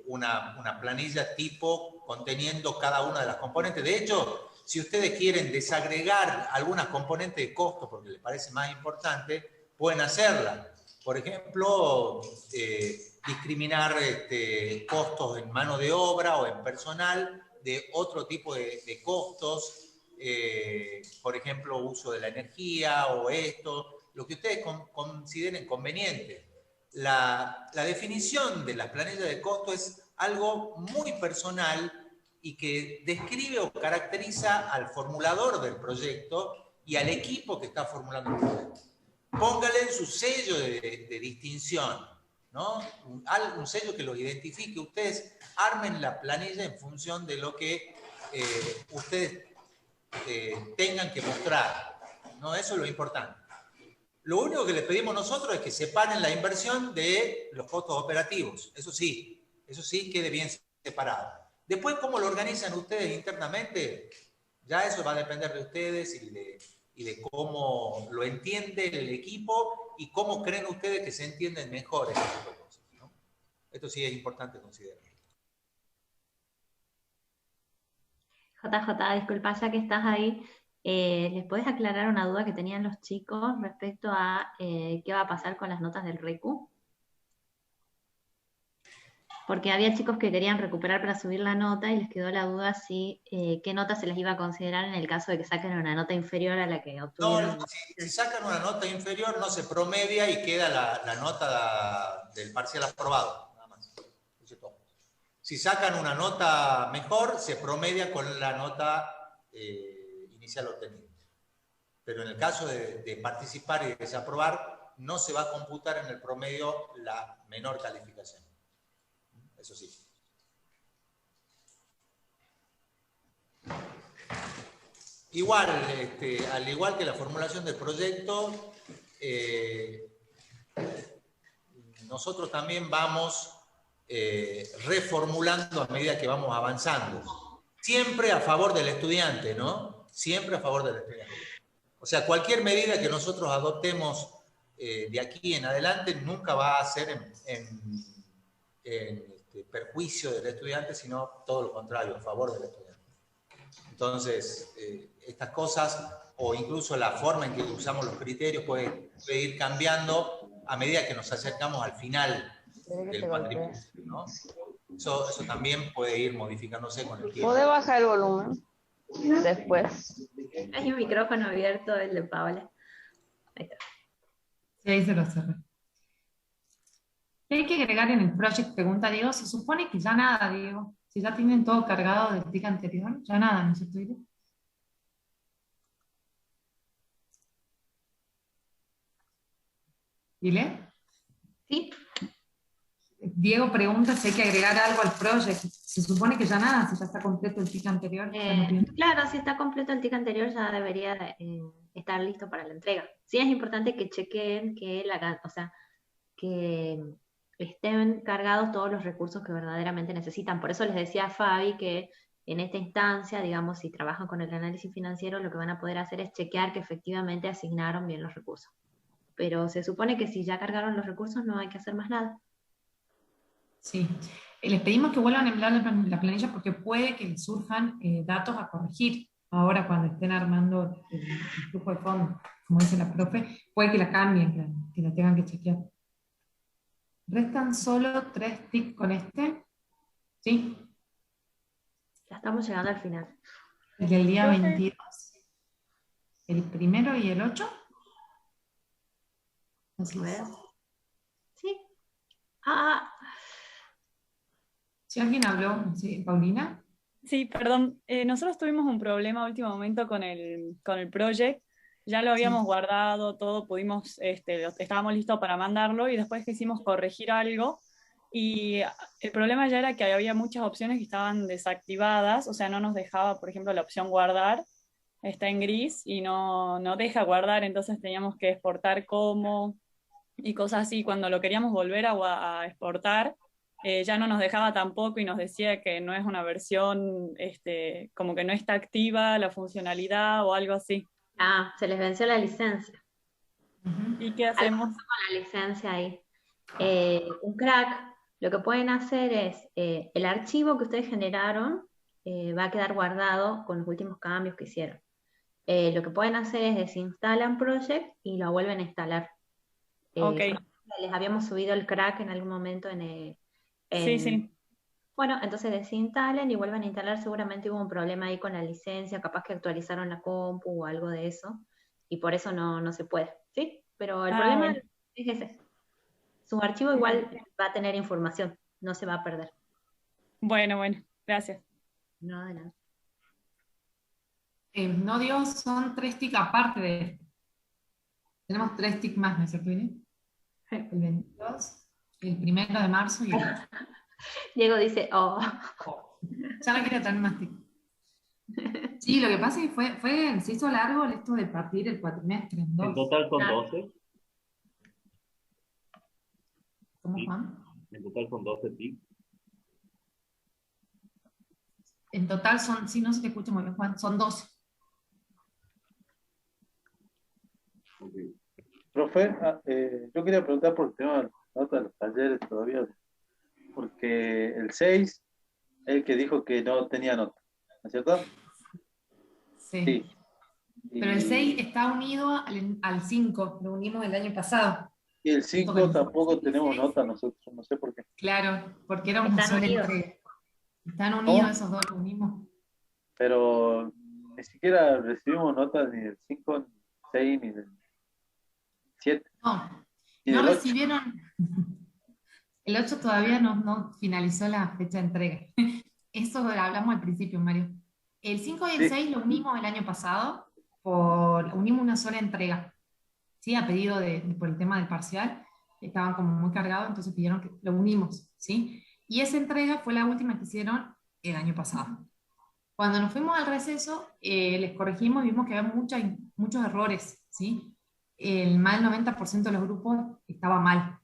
una planilla tipo conteniendo cada una de las componentes. De hecho, si ustedes quieren desagregar algunas componentes de costo porque les parece más importante, pueden hacerla. Por ejemplo, discriminar costos en mano de obra o en personal de otro tipo de costos, por ejemplo, uso de la energía o esto, lo que ustedes consideren conveniente. La definición de las planillas de costo es algo muy personal y que describe o caracteriza al formulador del proyecto y al equipo que está formulando el proyecto. Póngale su sello de distinción, ¿no? Un sello que los identifique. Ustedes armen la planilla en función de lo que ustedes tengan que mostrar, ¿no? Eso es lo importante. Lo único que les pedimos nosotros es que separen la inversión de los costos operativos. Eso sí, quede bien separado. Después, cómo lo organizan ustedes internamente, ya eso va a depender de ustedes y de cómo lo entiende el equipo y cómo creen ustedes que se entienden mejor este tipo de cosas, ¿no? Esto sí es importante considerar. JJ, disculpa, ya que estás ahí, ¿les podés aclarar una duda que tenían los chicos respecto a qué va a pasar con las notas del RECU? Porque había chicos que querían recuperar para subir la nota y les quedó la duda si qué nota se les iba a considerar en el caso de que saquen una nota inferior a la que obtuvieron. No, si sacan una nota inferior no se promedia y queda la nota del parcial aprobado, nada más. Eso es todo. Si sacan una nota mejor, se promedia con la nota inicial obtenida. Pero en el caso de participar y de desaprobar, no se va a computar en el promedio la menor calificación. Eso sí. Igual, al igual que la formulación del proyecto, nosotros también vamos reformulando a medida que vamos avanzando. Siempre a favor del estudiante, ¿no? Siempre a favor del estudiante. O sea, cualquier medida que nosotros adoptemos de aquí en adelante nunca va a ser en perjuicio del estudiante, sino todo lo contrario, a favor del estudiante. Entonces, estas cosas, o incluso la forma en que usamos los criterios, puede ir cambiando a medida que nos acercamos al final del cuatrienio, ¿no? Eso también puede ir modificándose con el tiempo. ¿Puede bajar el volumen después? Hay un micrófono abierto, el de Paola. Ahí está. Sí, ahí se lo cerré. ¿Qué hay que agregar en el project? Pregunta Diego. Se supone que ya nada, Diego. Si ya tienen todo cargado del TIC anterior, ya nada, ¿no es cierto, Diego? ¿Dile? Sí. Diego pregunta si hay que agregar algo al project. Se supone que ya nada, si ya está completo el TIC anterior. Claro, si está completo el TIC anterior ya debería estar listo para la entrega. Sí es importante que chequen que que estén cargados todos los recursos que verdaderamente necesitan. Por eso les decía a Fabi que en esta instancia, digamos, si trabajan con el análisis financiero, lo que van a poder hacer es chequear que efectivamente asignaron bien los recursos. Pero se supone que si ya cargaron los recursos no hay que hacer más nada. Sí. Les pedimos que vuelvan a enviar la planilla porque puede que les surjan datos a corregir ahora cuando estén armando el flujo de fondos, como dice la profe, puede que la cambien, que la tengan que chequear. ¿Restan solo 3 TIC con este? ¿Sí? Ya estamos llegando al final. El del día 22. ¿El primero y el 8? Así es. Sí. Si alguien habló, ¿sí? ¿Paulina? Sí, perdón. Nosotros tuvimos un problema a último momento con el project. Ya lo habíamos guardado, todo, estábamos listos para mandarlo y después quisimos corregir algo y el problema ya era que había muchas opciones que estaban desactivadas, o sea, no nos dejaba, por ejemplo, la opción guardar, está en gris y no deja guardar, entonces teníamos que exportar como y cosas así. Cuando lo queríamos volver a exportar, ya no nos dejaba tampoco y nos decía que no es una versión, como que no está activa la funcionalidad o algo así. Se les venció la licencia. ¿Y qué hacemos? Con la licencia ahí. Un crack, lo que pueden hacer es, el archivo que ustedes generaron va a quedar guardado con los últimos cambios que hicieron. Lo que pueden hacer es desinstalan Project y lo vuelven a instalar. Okay. Les habíamos subido el crack en algún momento sí. Bueno, entonces desinstalen y vuelven a instalar. Seguramente hubo un problema ahí con la licencia, capaz que actualizaron la compu o algo de eso, y por eso no se puede, ¿sí? Pero el problema es ese. Su archivo igual va a tener información, no se va a perder. Bueno, gracias. No, de nada. No, Dios, son 3 TIC aparte de esto. Tenemos 3 TIC más, ¿no es cierto, Irene? El 22, el 1 de marzo y el 8. Diego dice, Ya no quiero tener más TIC. Sí, lo que pasa es que se hizo largo esto de partir el cuatrimestre en En dos. total son Ah. 12. ¿Cómo, Sí. Juan? En total son 12 TIC. En total son, sí, no se te escucha muy bien, Juan, son 12. Ok. Profe, yo quería preguntar por el tema de las notas de los talleres todavía, porque el 6, el que dijo que no tenía nota, ¿no es cierto? Sí. Sí. Pero el 6 Y, está unido al 5, lo unimos el año pasado. y el Junto 5 con el tampoco 5 y tenemos 6. nota nosotros, no sé por qué. Claro, porque era una Están sola unidos. entrega. Están unidos ¿Cómo? esos dos, los unimos. Pero ni siquiera recibimos notas ni del 5, ni del 6, ni del 7, No, ni no del 8. recibieron. El 8 todavía no finalizó la fecha de entrega. Eso lo hablamos al principio, Mario. El 5 y el Sí, 6 lo unimos el año pasado, unimos una sola entrega, ¿sí? A pedido por el tema del parcial, estaban como muy cargados, entonces pidieron que lo unimos, ¿sí? Y esa entrega fue la última que hicieron el año pasado. Cuando nos fuimos al receso, les corregimos y vimos que había muchos errores, ¿sí? Más del 90% de los grupos estaba mal.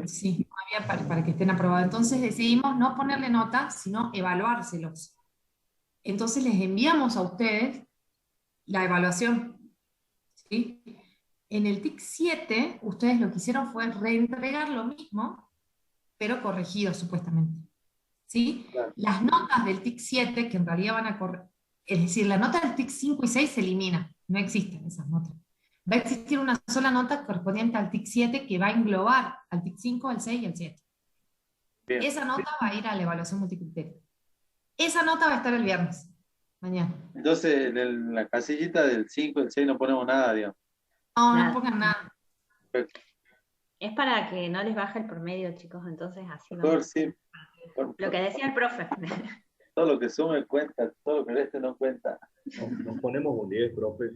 Sí, no había para que estén aprobados. Entonces decidimos no ponerle nota, sino evaluárselos. Entonces les enviamos a ustedes la evaluación, ¿sí? En el TIC 7, ustedes lo que hicieron fue reentregar lo mismo, pero corregido supuestamente, ¿sí? claro. Las notas del TIC 7, que en realidad van a correr, es decir, la nota del TIC 5 y 6 se elimina, no existen esas notas. Va a existir una sola nota correspondiente al TIC 7 que va a englobar al TIC 5, al 6 y al 7. Bien. Esa nota va a ir a la evaluación multicriterio. Esa nota va a estar el viernes, mañana. Entonces, en la casillita del 5 y el 6 no ponemos nada, digamos. No, Nada. no pongan nada. Es para que no les baje el promedio, chicos, entonces así Mejor vamos. sí, Lo que decía el profe. todo lo que sume cuenta, todo lo que reste no cuenta. Nos ponemos un 10, profe.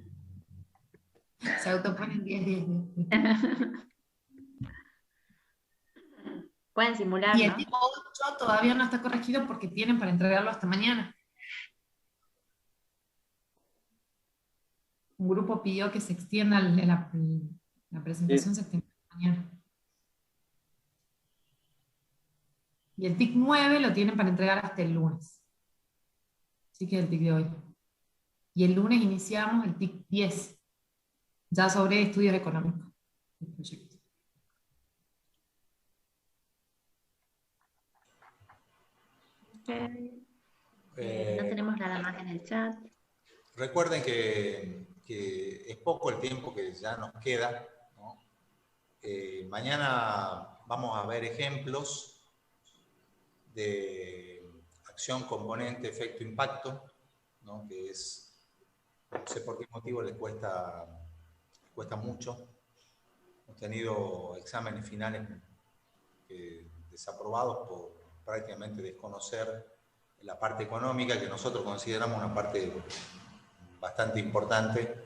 Se autoponen 10. Pueden simular, Y el ¿no? tipo 8 todavía no está corregido porque tienen para entregarlo hasta mañana. Un grupo pidió que se extienda la presentación, se extienda mañana. Y el TIC 9 lo tienen para entregar hasta el lunes. Así que es el TIC de hoy. Y el lunes iniciamos el TIC 10, ya sobre estudios económicos del proyecto. No tenemos nada más en el chat. Recuerden que es poco el tiempo que ya nos queda, ¿no? Mañana vamos a ver ejemplos de acción, componente, efecto, impacto, ¿no? Que es, no sé por qué motivo les cuesta mucho. Hemos tenido exámenes finales desaprobados por prácticamente desconocer la parte económica, que nosotros consideramos una parte bastante importante,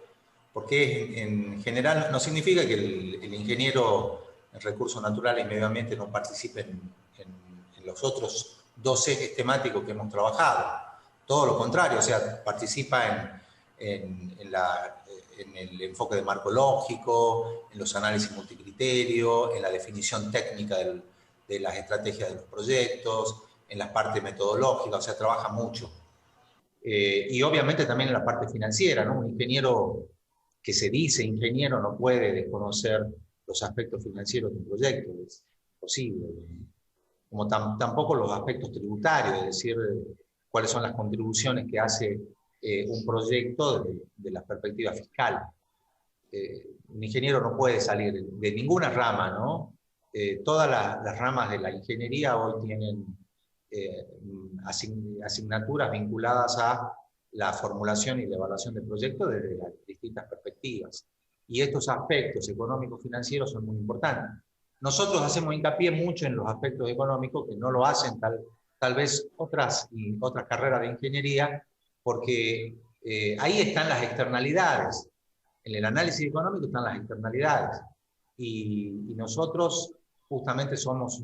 porque en general no significa que el ingeniero en recursos naturales y medio ambiente no participe en los otros dos ejes temáticos que hemos trabajado. Todo lo contrario, o sea, participa en el enfoque de marco lógico, en los análisis multicriterio, en la definición técnica de las estrategias de los proyectos, en la parte metodológica, o sea, trabaja mucho. Y obviamente también en la parte financiera, ¿no? Un ingeniero que se dice ingeniero no puede desconocer los aspectos financieros de un proyecto, es imposible. Como tampoco los aspectos tributarios, es decir, cuáles son las contribuciones que hace un proyecto de la perspectiva fiscal. Un ingeniero no puede salir de ninguna rama, ¿no? Todas las ramas de la ingeniería hoy tienen asignaturas vinculadas a la formulación y la evaluación de proyectos desde las distintas perspectivas. Y estos aspectos económicos financieros son muy importantes. Nosotros hacemos hincapié mucho en los aspectos económicos que no lo hacen tal vez otras carreras de ingeniería, porque ahí están las externalidades. En el análisis económico están las externalidades. Y nosotros justamente somos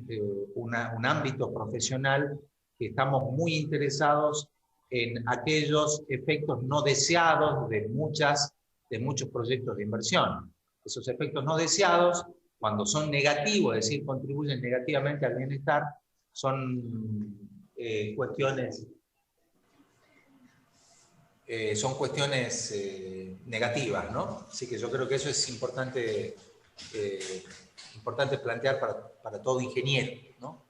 un ámbito profesional que estamos muy interesados en aquellos efectos no deseados de muchos proyectos de inversión. Esos efectos no deseados, cuando son negativos, es decir, contribuyen negativamente al bienestar, son cuestiones negativas, ¿no? Así que yo creo que eso es importante plantear para todo ingeniero, ¿no?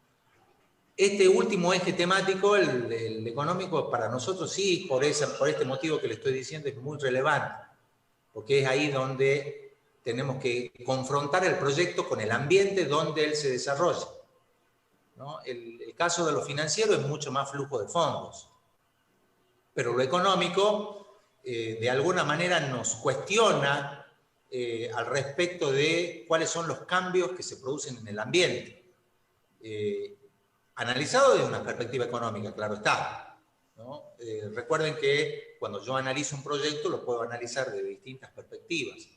Este último eje temático, el económico, para nosotros sí, por este motivo que le estoy diciendo, es muy relevante, porque es ahí donde tenemos que confrontar el proyecto con el ambiente donde él se desarrolla, ¿no? El caso de lo financiero es mucho más flujo de fondos, pero lo económico, de alguna manera, nos cuestiona al respecto de cuáles son los cambios que se producen en el ambiente. Analizado desde una perspectiva económica, claro está, ¿no? Recuerden que cuando yo analizo un proyecto lo puedo analizar de distintas perspectivas.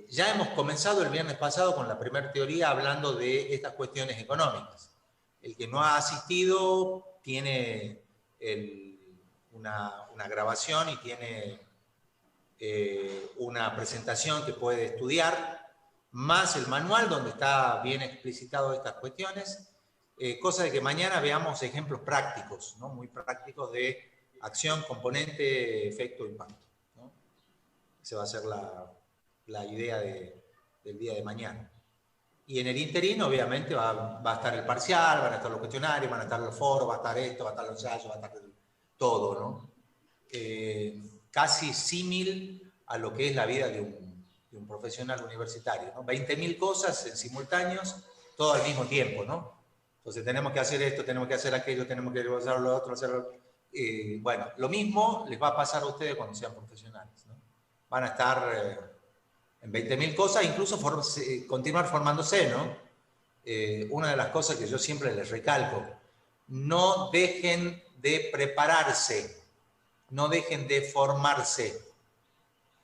Ya hemos comenzado el viernes pasado con la primera teoría hablando de estas cuestiones económicas. El que no ha asistido tiene una grabación y tiene una presentación que puede estudiar, más el manual donde está bien explicitado estas cuestiones. Cosa de que mañana veamos ejemplos prácticos, ¿no? Muy prácticos de acción, componente, efecto, impacto, ¿no? Esa va a ser la idea del día de mañana. Y en el interín, obviamente, va a estar el parcial, van a estar los cuestionarios, van a estar los foros, va a estar esto, va a estar los ensayos, va a estar todo, ¿no? Casi símil a lo que es la vida de un profesional universitario, ¿no? 20.000 cosas en simultáneos, todo al mismo tiempo, ¿no? Entonces tenemos que hacer esto, tenemos que hacer aquello, tenemos que hacer lo otro, bueno, lo mismo les va a pasar a ustedes cuando sean profesionales, ¿no? Van a estar en 20.000 cosas, incluso continuar formándose, ¿no? Una de las cosas que yo siempre les recalco, no dejen de prepararse, no dejen de formarse,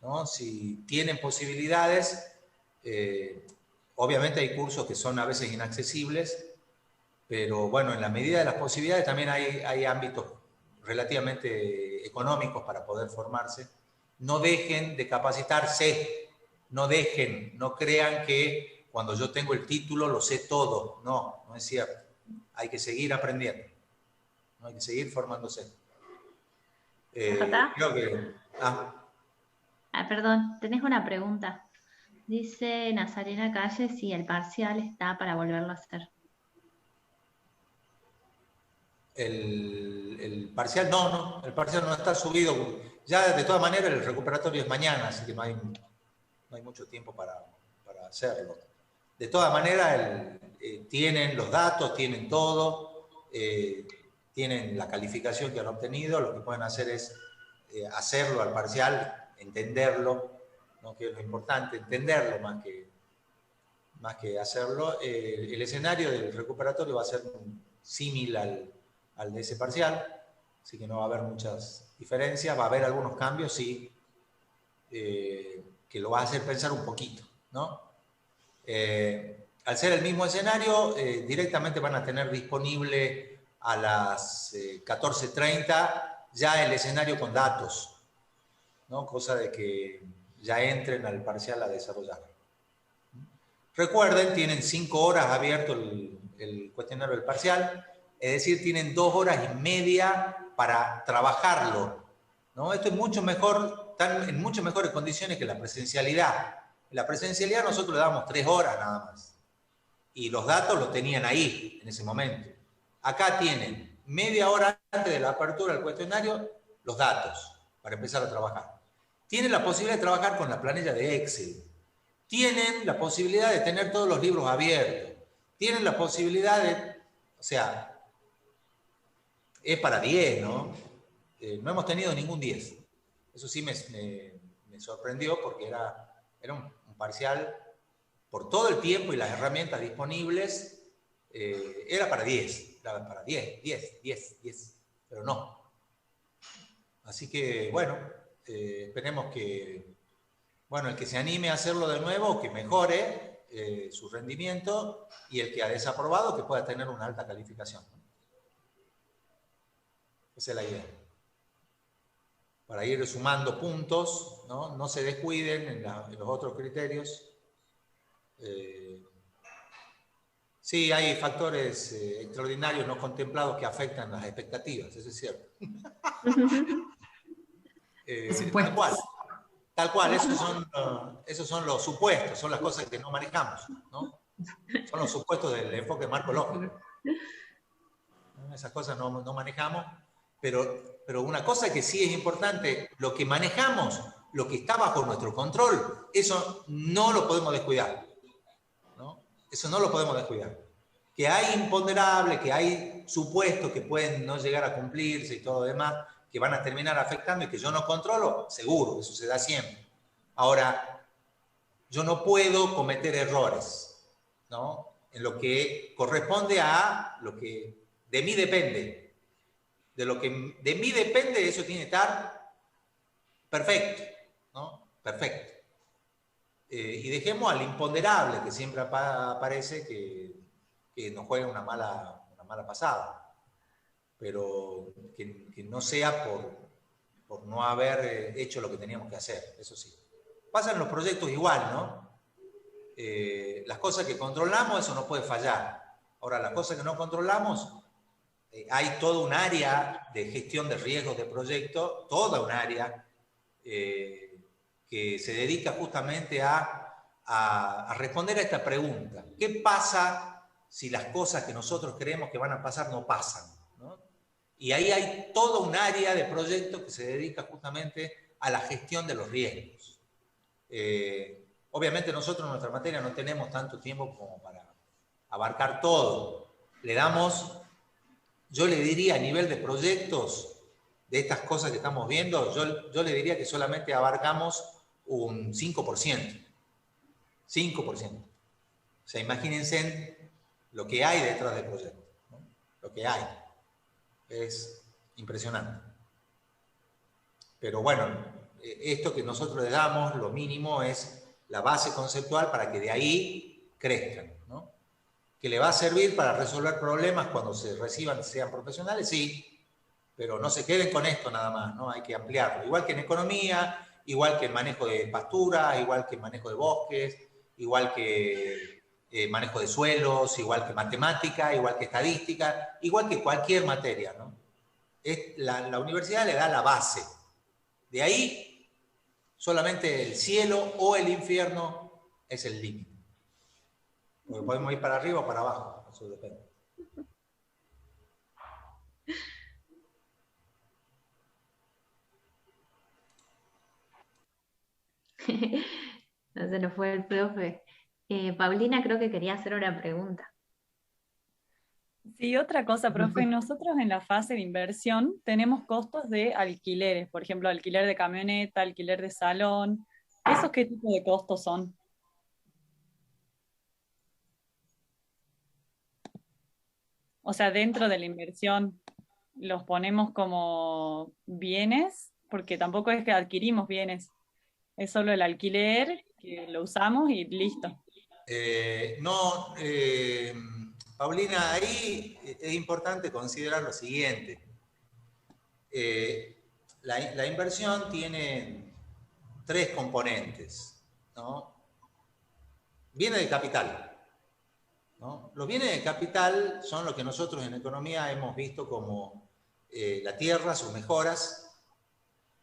¿no? Si tienen posibilidades, obviamente hay cursos que son a veces inaccesibles, pero bueno, en la medida de las posibilidades también hay ámbitos relativamente económicos para poder formarse. No dejen de capacitarse, no crean que cuando yo tengo el título lo sé todo. No es cierto. Hay que seguir aprendiendo, ¿no? Hay que seguir formándose. Creo que... perdón, tenés una pregunta. Dice Nazarena Calle si el parcial está para volverlo a hacer. El parcial no, el parcial no está subido. Ya de todas maneras el recuperatorio es mañana, así que no hay mucho tiempo para hacerlo. De todas maneras tienen los datos, tienen todo, tienen la calificación que han obtenido, lo que pueden hacer es hacerlo al parcial, entenderlo, ¿no? Que es lo importante, entenderlo más que hacerlo. El escenario del recuperatorio va a ser similar al de ese parcial, así que no va a haber muchas diferencias, va a haber algunos cambios, sí, que lo va a hacer pensar un poquito, ¿no? Al ser el mismo escenario, directamente van a tener disponible a las 14:30 ya el escenario con datos, ¿no? Cosa de que ya entren al parcial a desarrollar. Recuerden, tienen 5 horas abierto el cuestionario del parcial, es decir, tienen 2 horas y media para trabajarlo, ¿no? Esto es mucho mejor, están en mucho mejores condiciones que la presencialidad. En la presencialidad nosotros le damos 3 horas nada más. Y los datos los tenían ahí, en ese momento. Acá tienen media hora antes de la apertura del cuestionario, los datos, para empezar a trabajar. Tienen la posibilidad de trabajar con la planilla de Excel. Tienen la posibilidad de tener todos los libros abiertos. Tienen la posibilidad de... O sea, es para 10, ¿no? No hemos tenido ningún 10. Eso sí me sorprendió porque era un parcial por todo el tiempo y las herramientas disponibles, era para 10. Era para 10. Pero no. Así que, bueno, esperemos que, bueno, el que se anime a hacerlo de nuevo, que mejore su rendimiento, y el que ha desaprobado, que pueda tener una alta calificación. Esa es la idea. Para ir sumando puntos, ¿no? No se descuiden en los otros criterios. Sí, hay factores extraordinarios no contemplados que afectan las expectativas, eso es cierto. Tal cual, esos son los supuestos, son las cosas que no manejamos, ¿no? Son los supuestos del enfoque marcológico. Esas cosas no manejamos, pero una cosa que sí es importante, lo que manejamos, lo que está bajo nuestro control, eso no lo podemos descuidar, ¿no? Eso no lo podemos descuidar. Que hay imponderables, que hay supuestos que pueden no llegar a cumplirse y todo lo demás, que van a terminar afectando y que yo no controlo, seguro, eso se da siempre. Ahora, yo no puedo cometer errores, ¿no? En lo que corresponde a lo que de mí depende. De lo que de mí depende, eso tiene que estar perfecto, ¿no? Perfecto. Y dejemos al imponderable que siempre aparece, que nos juega una mala pasada, pero que no sea por no haber hecho lo que teníamos que hacer, eso sí. Pasa en los proyectos igual, ¿no? Las cosas que controlamos, eso no puede fallar. Ahora, las cosas que no controlamos, hay todo un área de gestión de riesgos de proyecto, toda un área que se dedica justamente a responder a esta pregunta. ¿Qué pasa si las cosas que nosotros creemos que van a pasar no pasan, ¿no? Y ahí hay todo un área de proyectos que se dedica justamente a la gestión de los riesgos. Obviamente nosotros en nuestra materia no tenemos tanto tiempo como para abarcar todo. Yo le diría a nivel de proyectos, de estas cosas que estamos viendo, yo le diría que solamente abarcamos un 5%. 5%. O sea, imagínense lo que hay detrás del proyecto, ¿no? Lo que hay. Es impresionante. Pero bueno, esto que nosotros le damos, lo mínimo, es la base conceptual para que de ahí crezcan, ¿no? ¿Que le va a servir para resolver problemas cuando se reciban, sean profesionales? Sí, pero no se queden con esto nada más, ¿no? Hay que ampliarlo. Igual que en economía, igual que en manejo de pastura, igual que en manejo de bosques, igual que manejo de suelos, igual que matemática, igual que estadística, igual que cualquier materia, ¿no? La universidad le da la base. De ahí, solamente el cielo o el infierno es el límite. Porque podemos ir para arriba o para abajo, eso depende. No se nos fue el profe. Paulina creo que quería hacer una pregunta. Sí, otra cosa, profe, nosotros en la fase de inversión tenemos costos de alquileres, por ejemplo, alquiler de camioneta, alquiler de salón. ¿Esos qué tipo de costos son? O sea, dentro de la inversión, ¿los ponemos como bienes? Porque tampoco es que adquirimos bienes, es solo el alquiler, que lo usamos y listo. No, Paulina, ahí es importante considerar lo siguiente. La inversión tiene 3 componentes, ¿no? Bienes de capital, ¿no? Los bienes de capital son lo que nosotros en economía hemos visto como la tierra, sus mejoras,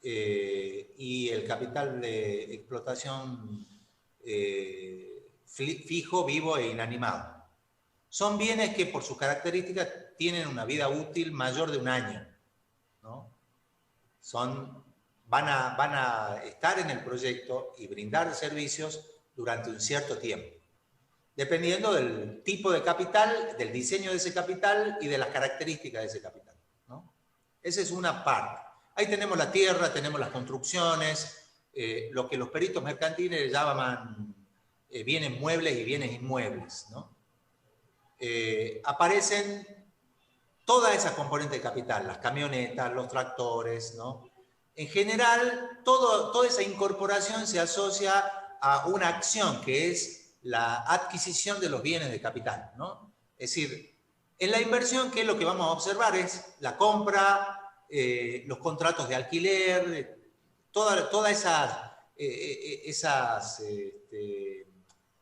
y el capital de explotación fijo, vivo e inanimado. Son bienes que por sus características tienen una vida útil mayor de 1 año, ¿no? Van a estar en el proyecto y brindar servicios durante un cierto tiempo, dependiendo del tipo de capital, del diseño de ese capital y de las características de ese capital, ¿no? Esa es una parte. Ahí tenemos la tierra, tenemos las construcciones, lo que los peritos mercantiles llaman bienes muebles y bienes inmuebles, ¿no? Aparecen todas esas componentes de capital, las camionetas, los tractores, ¿no? En general, toda esa incorporación se asocia a una acción que es la adquisición de los bienes de capital, ¿no? Es decir, en la inversión, ¿qué es lo que vamos a observar? Es la compra los contratos de alquiler, todas esas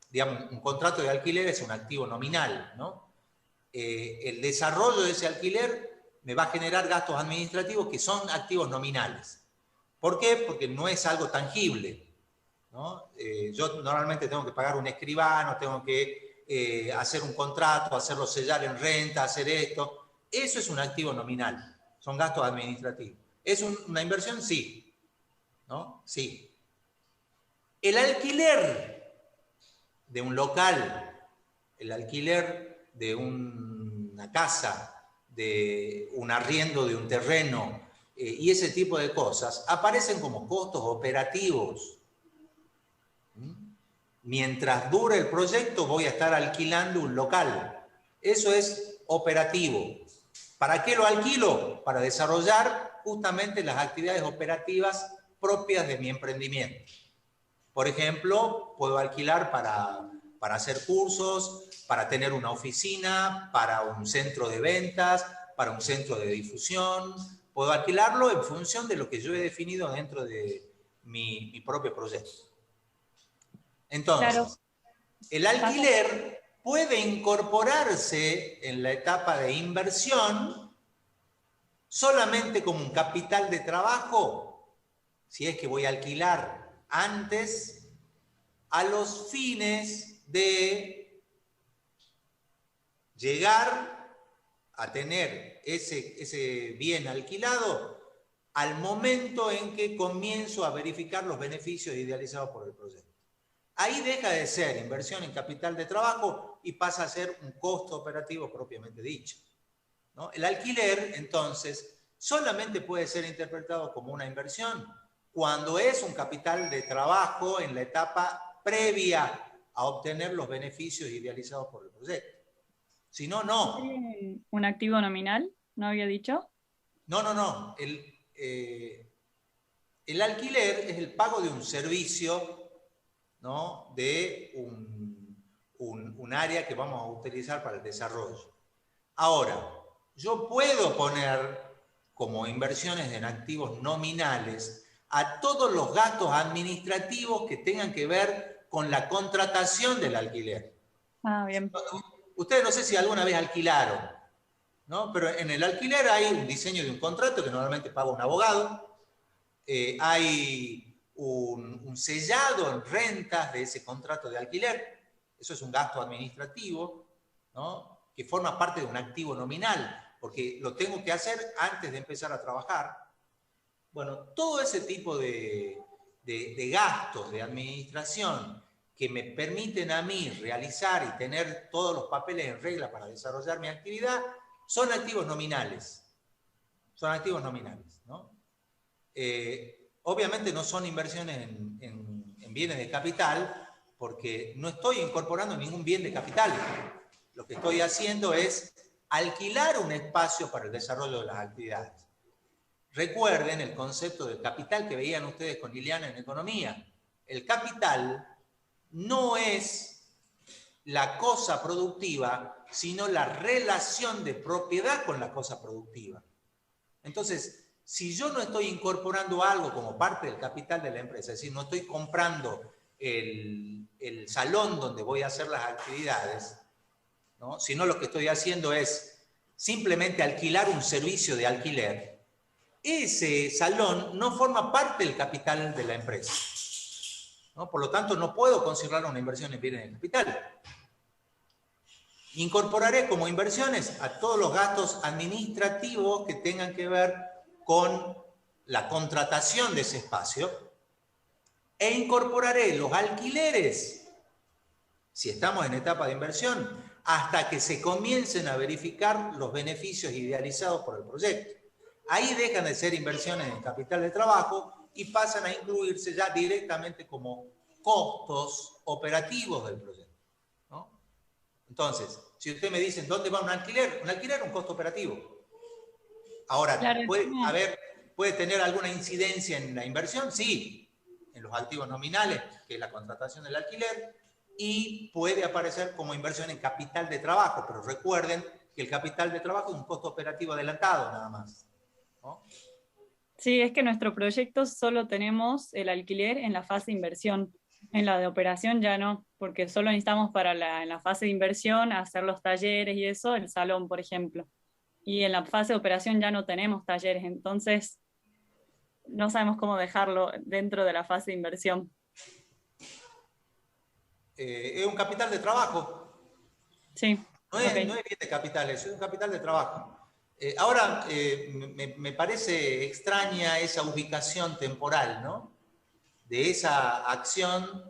digamos, un contrato de alquiler es un activo nominal, ¿no? El desarrollo de ese alquiler me va a generar gastos administrativos que son activos nominales. ¿Por qué? Porque no es algo tangible, ¿no? Yo normalmente tengo que pagar un escribano, tengo que hacer un contrato, hacerlo sellar en renta, hacer esto. Eso es un activo nominal, son gastos administrativos. ¿Es una inversión? Sí. ¿No? Sí. El alquiler de un local, el alquiler de una casa, de un arriendo de un terreno y ese tipo de cosas, aparecen como costos operativos. Mientras dure el proyecto voy a estar alquilando un local. Eso es operativo. ¿Para qué lo alquilo? Para desarrollar justamente las actividades operativas propias de mi emprendimiento. Por ejemplo, puedo alquilar para hacer cursos, para tener una oficina, para un centro de ventas, para un centro de difusión. Puedo alquilarlo en función de lo que yo he definido dentro de mi propio proyecto. Entonces, claro, el alquiler puede incorporarse en la etapa de inversión solamente como un capital de trabajo, si es que voy a alquilar antes, a los fines de llegar a tener ese bien alquilado al momento en que comienzo a verificar los beneficios idealizados por el proyecto. Ahí deja de ser inversión en capital de trabajo y pasa a ser un costo operativo propiamente dicho, ¿no? El alquiler, entonces, solamente puede ser interpretado como una inversión cuando es un capital de trabajo en la etapa previa a obtener los beneficios idealizados por el proyecto. Si no, no. ¿Un activo nominal? ¿No había dicho? No. El alquiler es el pago de un servicio, ¿no? De un área que vamos a utilizar para el desarrollo. Ahora, yo puedo poner como inversiones en activos nominales a todos los gastos administrativos que tengan que ver con la contratación del alquiler. Ah, bien. Ustedes no sé si alguna vez alquilaron, ¿no? Pero en el alquiler hay un diseño de un contrato que normalmente paga un abogado, hay un sellado en rentas de ese contrato de alquiler, eso es un gasto administrativo, ¿no? Que forma parte de un activo nominal, porque lo tengo que hacer antes de empezar a trabajar. Bueno, todo ese tipo de gastos de administración que me permiten a mí realizar y tener todos los papeles en regla para desarrollar mi actividad, son activos nominales. Son activos nominales, ¿no? Obviamente no son inversiones en bienes de capital, porque no estoy incorporando ningún bien de capital. Lo que estoy haciendo es alquilar un espacio para el desarrollo de las actividades. Recuerden el concepto del capital que veían ustedes con Liliana en economía. El capital no es la cosa productiva, sino la relación de propiedad con la cosa productiva. Entonces, si yo no estoy incorporando algo como parte del capital de la empresa, es decir, no estoy comprando el salón donde voy a hacer las actividades, ¿no? Sino lo que estoy haciendo es simplemente alquilar un servicio de alquiler, ese salón no forma parte del capital de la empresa, ¿no? Por lo tanto, no puedo considerarlo una inversión en bienes de capital. Incorporaré como inversiones a todos los gastos administrativos que tengan que ver con la contratación de ese espacio e incorporaré los alquileres, si estamos en etapa de inversión, hasta que se comiencen a verificar los beneficios idealizados por el proyecto. Ahí dejan de ser inversiones en capital de trabajo y pasan a incluirse ya directamente como costos operativos del proyecto, ¿no? Entonces, si usted me dice, ¿dónde va un alquiler? Un alquiler es un costo operativo. Ahora, Claro, ¿puede tener alguna incidencia en la inversión? Sí, en los activos nominales, que es la contratación del alquiler, y puede aparecer como inversión en capital de trabajo, pero recuerden que el capital de trabajo es un costo operativo adelantado nada más, ¿no? Sí, es que nuestro proyecto solo tenemos el alquiler en la fase de inversión. En la de operación ya no, porque solo necesitamos para en la fase de inversión hacer los talleres y eso, el salón, por ejemplo. Y en la fase de operación ya no tenemos talleres, entonces no sabemos cómo dejarlo dentro de la fase de inversión. Es un capital de trabajo. Sí. No es bien de capital, es un capital de trabajo. Ahora, me parece extraña esa ubicación temporal, ¿no? De esa acción,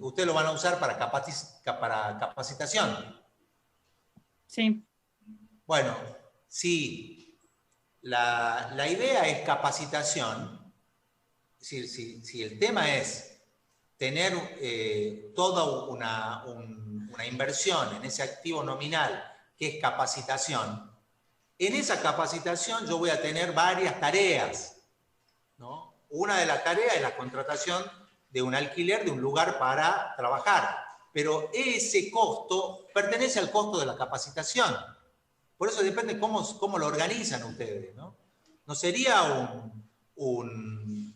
ustedes lo van a usar para capacitación. Sí. Bueno, si la idea es capacitación, es decir, si el tema es tener toda una inversión en ese activo nominal que es capacitación, en esa capacitación yo voy a tener varias tareas, ¿no? Una de las tareas es la contratación de un alquiler de un lugar para trabajar, pero ese costo pertenece al costo de la capacitación. Por eso depende cómo lo organizan ustedes, ¿no? No sería un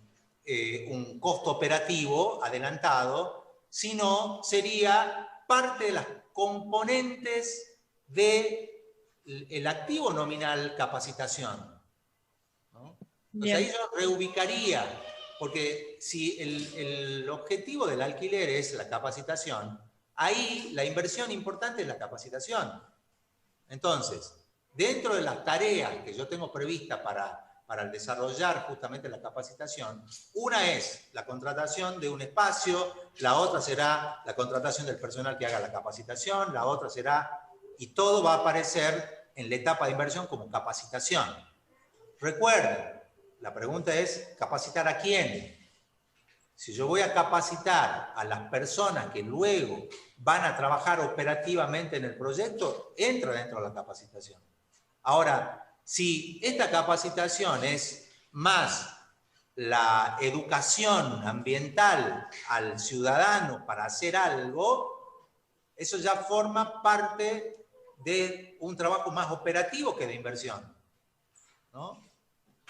costo operativo adelantado, sino sería parte de las componentes del activo nominal capacitación, ¿no? Entonces ahí yo reubicaría, porque si el objetivo del alquiler es la capacitación, ahí la inversión importante es la capacitación. Entonces, dentro de las tareas que yo tengo previstas para desarrollar justamente la capacitación, una es la contratación de un espacio, la otra será la contratación del personal que haga la capacitación, la otra será, y todo va a aparecer en la etapa de inversión como capacitación. Recuerden, la pregunta es, ¿capacitar a quién? Si yo voy a capacitar a las personas que luego van a trabajar operativamente en el proyecto, entra dentro de la capacitación. Ahora, si esta capacitación es más la educación ambiental al ciudadano para hacer algo, eso ya forma parte de un trabajo más operativo que de inversión, ¿no?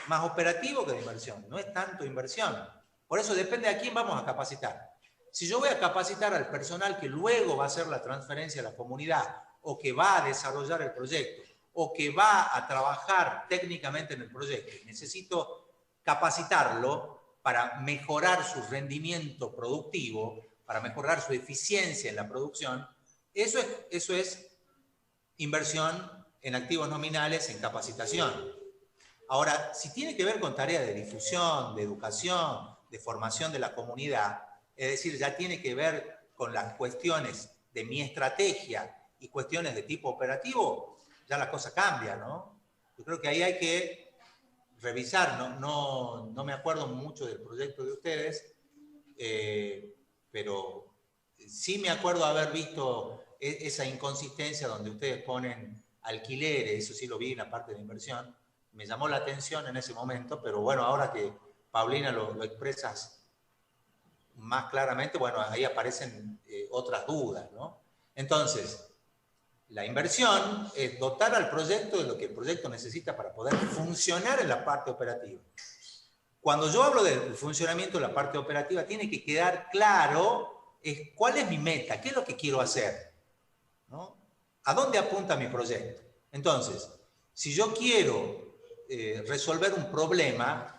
Más operativo que de inversión, no es tanto inversión. Por eso depende a quién vamos a capacitar. Si yo voy a capacitar al personal que luego va a hacer la transferencia a la comunidad, o que va a desarrollar el proyecto, o que va a trabajar técnicamente en el proyecto, necesito capacitarlo para mejorar su rendimiento productivo, para mejorar su eficiencia en la producción, eso es inversión en activos nominales en capacitación. Ahora, si tiene que ver con tareas de difusión, de educación, de formación de la comunidad, es decir, ya tiene que ver con las cuestiones de mi estrategia y cuestiones de tipo operativo, ya la cosa cambia, ¿no? Yo creo que ahí hay que revisar, no me acuerdo mucho del proyecto de ustedes, pero sí me acuerdo haber visto esa inconsistencia donde ustedes ponen alquileres, eso sí lo vi en la parte de inversión, me llamó la atención en ese momento, pero bueno, ahora que Paulina lo expresas más claramente, bueno, ahí aparecen otras dudas, ¿no? Entonces, la inversión es dotar al proyecto de lo que el proyecto necesita para poder funcionar en la parte operativa. Cuando yo hablo del funcionamiento de la parte operativa, tiene que quedar claro cuál es mi meta, qué es lo que quiero hacer, ¿no? ¿A dónde apunta mi proyecto? Entonces, si yo quiero resolver un problema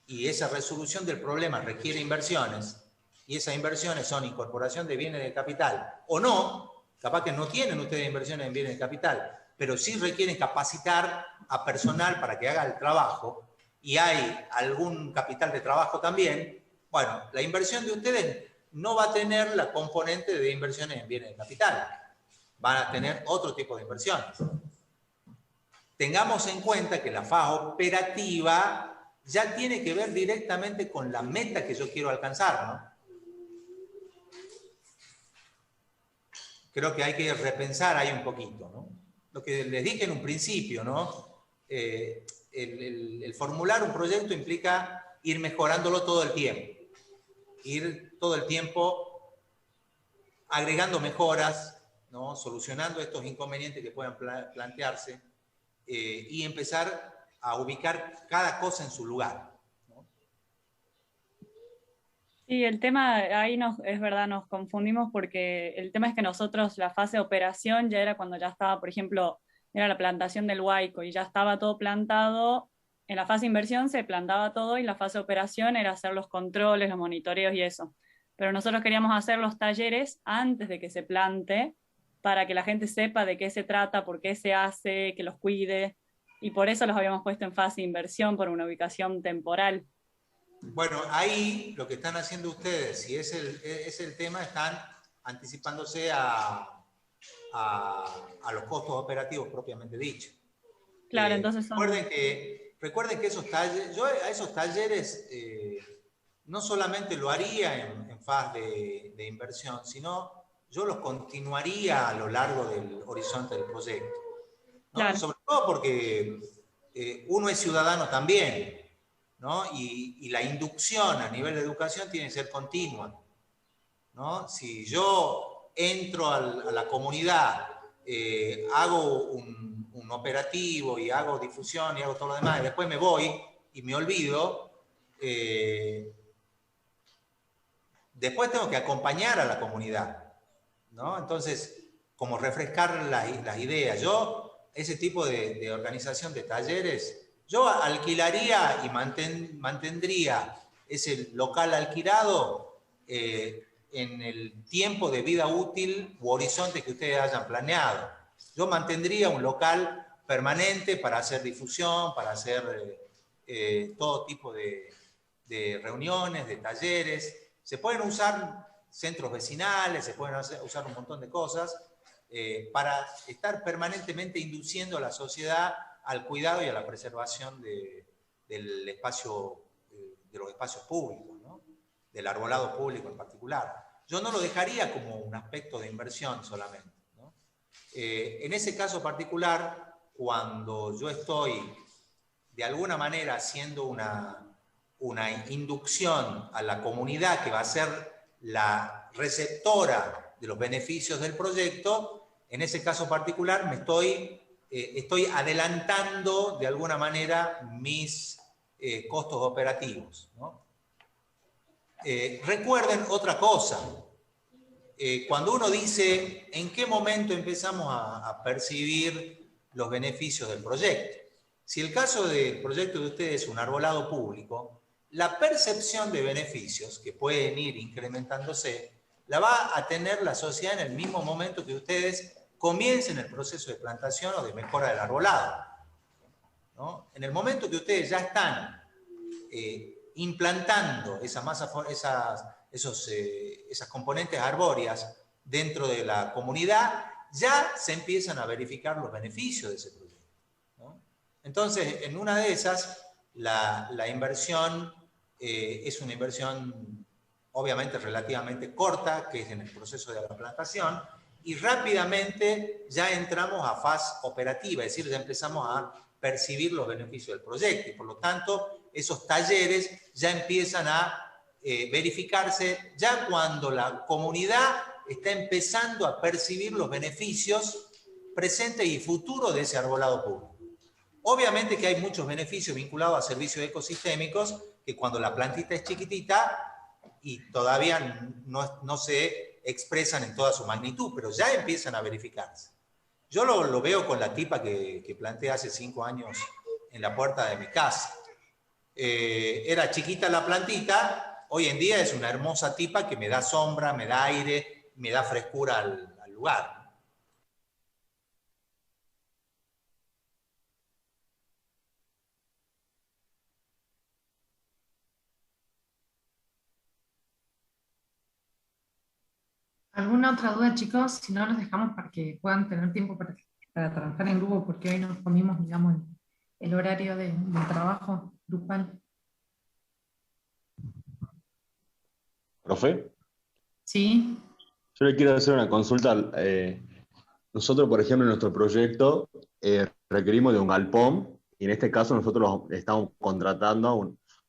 y esa resolución del problema requiere inversiones y esas inversiones son incorporación de bienes de capital o no, capaz que no tienen ustedes inversiones en bienes de capital, pero sí requieren capacitar a personal para que haga el trabajo y hay algún capital de trabajo también, bueno, la inversión de ustedes no va a tener la componente de inversiones en bienes de capital, van a tener otro tipo de inversiones. Tengamos en cuenta que la fase operativa ya tiene que ver directamente con la meta que yo quiero alcanzar, ¿no? Creo que hay que repensar ahí un poquito, ¿no? Lo que les dije en un principio, ¿no? El formular un proyecto implica ir mejorándolo todo el tiempo. Ir todo el tiempo agregando mejoras, ¿no? Solucionando estos inconvenientes que puedan plantearse. y empezar a ubicar cada cosa en su lugar. Sí, el tema ahí es verdad, nos confundimos porque el tema es que nosotros la fase de operación ya era cuando ya estaba, por ejemplo, era la plantación del huaico y ya estaba todo plantado. En la fase de inversión se plantaba todo y la fase de operación era hacer los controles, los monitoreos y eso. Pero nosotros queríamos hacer los talleres antes de que se plante para que la gente sepa de qué se trata, por qué se hace, que los cuide. Y por eso los habíamos puesto en fase de inversión, por una ubicación temporal. Bueno, ahí lo que están haciendo ustedes, si es el tema, están anticipándose a los costos operativos propiamente dichos. Claro, entonces son... Recuerden que esos talleres, yo a esos talleres no solamente lo haría en fase de inversión, sino yo los continuaría a lo largo del horizonte del proyecto, ¿no? Claro. Sobre todo porque uno es ciudadano también, ¿no? Y la inducción a nivel de educación tiene que ser continua, ¿no? Si yo entro a la comunidad, hago un operativo y hago difusión y hago todo lo demás, y después me voy y me olvido, después tengo que acompañar a la comunidad, ¿no? Entonces, como refrescar las ideas. Yo, ese tipo de organización de talleres, yo alquilaría y mantendría ese local alquilado en el tiempo de vida útil u horizonte que ustedes hayan planeado. Yo mantendría un local permanente para hacer difusión, para hacer todo tipo de reuniones, de talleres. Se pueden usar centros vecinales, se pueden usar un montón de cosas para estar permanentemente induciendo a la sociedad al cuidado y a la preservación del espacio, de los espacios públicos, ¿no? Del arbolado público en particular. Yo no lo dejaría como un aspecto de inversión solamente, ¿no? En ese caso particular, cuando yo estoy de alguna manera haciendo una inducción a la comunidad que va a ser la receptora de los beneficios del proyecto, en ese caso particular me estoy adelantando de alguna manera mis costos operativos, ¿no? Recuerden otra cosa, cuando uno dice en qué momento empezamos a percibir los beneficios del proyecto. Si el caso del proyecto de ustedes es un arbolado público, la percepción de beneficios, que pueden ir incrementándose, la va a tener la sociedad en el mismo momento que ustedes comiencen el proceso de plantación o de mejora del arbolado, ¿no? En el momento que ustedes ya están implantando esas componentes arbóreas dentro de la comunidad, ya se empiezan a verificar los beneficios de ese proyecto, ¿no? Entonces, en una de esas, la inversión es una inversión obviamente relativamente corta, que es en el proceso de la plantación, y rápidamente ya entramos a fase operativa, es decir, ya empezamos a percibir los beneficios del proyecto, y por lo tanto esos talleres ya empiezan a verificarse ya cuando la comunidad está empezando a percibir los beneficios presentes y futuros de ese arbolado público. Obviamente que hay muchos beneficios vinculados a servicios ecosistémicos que cuando la plantita es chiquitita y todavía no se expresan en toda su magnitud, pero ya empiezan a verificarse. Yo lo veo con la tipa que planté hace 5 años en la puerta de mi casa. Era chiquita la plantita, hoy en día es una hermosa tipa que me da sombra, me da aire, me da frescura al lugar. ¿Alguna otra duda, chicos? Si no, los dejamos para que puedan tener tiempo para trabajar en grupo, porque hoy nos comimos, digamos, el horario del trabajo grupal. ¿Profe? Sí. Yo le quiero hacer una consulta. Nosotros, por ejemplo, en nuestro proyecto requerimos de un galpón, y en este caso nosotros estamos contratando a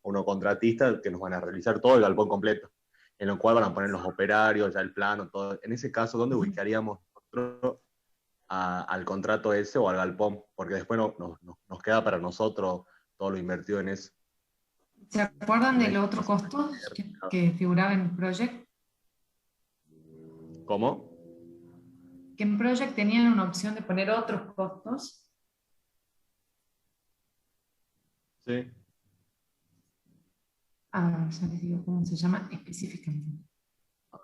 unos contratistas que nos van a realizar todo el galpón completo, en lo cual van a poner los operarios, ya el plano, todo. En ese caso, ¿dónde ubicaríamos nosotros al contrato ese o al galpón, porque después nos queda para nosotros todo lo invertido en eso. ¿Se acuerdan del otro costo que figuraba en Project? ¿Cómo? Que en Project tenían una opción de poner otros costos. Sí. Ah, ya les digo cómo se llama específicamente.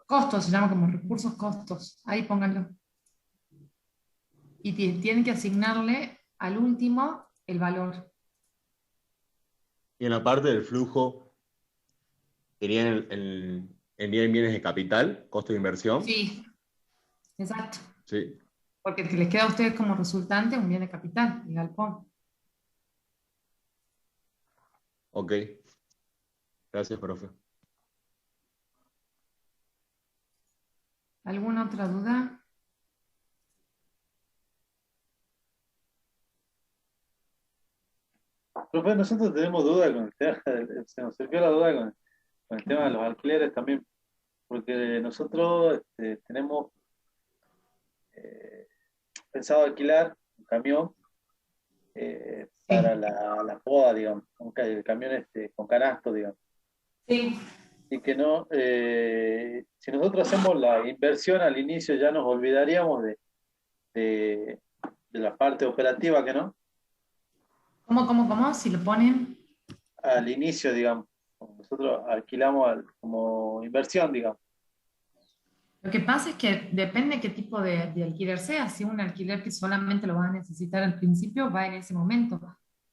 Costos, se llama como recursos costos. Ahí pónganlo. Y tienen que asignarle al último el valor. Y en la parte del flujo, ¿irían en bienes de capital, costo de inversión? Sí, exacto. Sí. Porque el que les queda a ustedes como resultante un bien de capital, el galpón. Ok. Gracias, profe. ¿Alguna otra duda? Profe, nosotros tenemos duda con el tema, se nos surgió la duda con el tema de los alquileres también, porque nosotros tenemos pensado alquilar un camión para la poda, digamos, el camión con canasto, digamos. Sí. Y que no, si nosotros hacemos la inversión al inicio ya nos olvidaríamos de la parte operativa, ¿que no? ¿Cómo? Si lo ponen. Al inicio, digamos, nosotros alquilamos como inversión, digamos. Lo que pasa es que depende qué tipo de alquiler sea. Si es un alquiler que solamente lo vas a necesitar al principio, va en ese momento.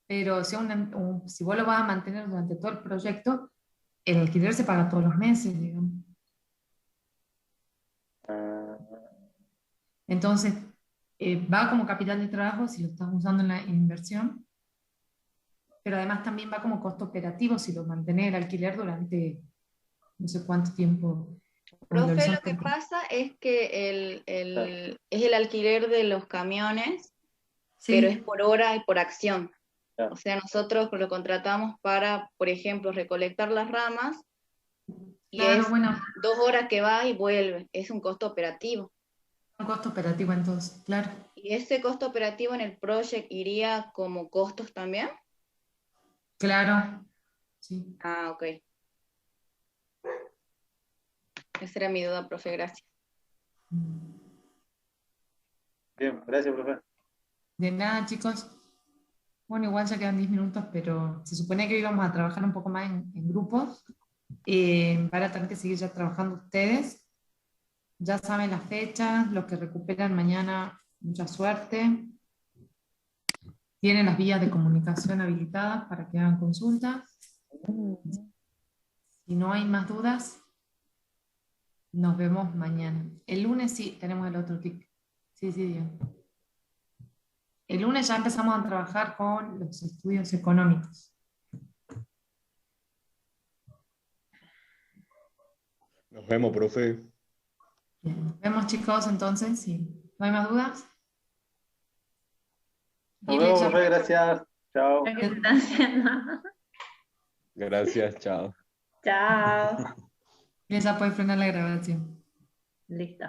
Pero si vos lo vas a mantener durante todo el proyecto, el alquiler se paga todos los meses, digamos. Entonces, va como capital de trabajo si lo estás usando en la inversión, pero además también va como costo operativo si lo mantenés el alquiler durante no sé cuánto tiempo. Profe, lo que pasa es que es el alquiler de los camiones, sí, pero es por hora y por acción. O sea, nosotros lo contratamos para, por ejemplo, recolectar las ramas y claro, es bueno, 2 horas que va y vuelve. Es un costo operativo. un costo operativo entonces, claro. ¿Y ese costo operativo en el project iría como costos también? Claro, sí. Ah, ok. Esa era mi duda, profe, gracias. Bien, gracias, profe. De nada, chicos. Bueno, igual ya quedan 10 minutos, pero se supone que íbamos a trabajar un poco más en grupos. Van a tener que seguir ya trabajando ustedes. Ya saben las fechas, los que recuperan mañana, mucha suerte. Tienen las vías de comunicación habilitadas para que hagan consultas. Si no hay más dudas, nos vemos mañana. El lunes sí, tenemos el otro TIC. Sí, Diego. El lunes ya empezamos a trabajar con los estudios económicos. Nos vemos, profe. Bien. Nos vemos, chicos, entonces, si no hay más dudas. Nos vemos, profe, gracias. Chao. Gracias, chao. Chao. Ya puede frenar la grabación. Listo.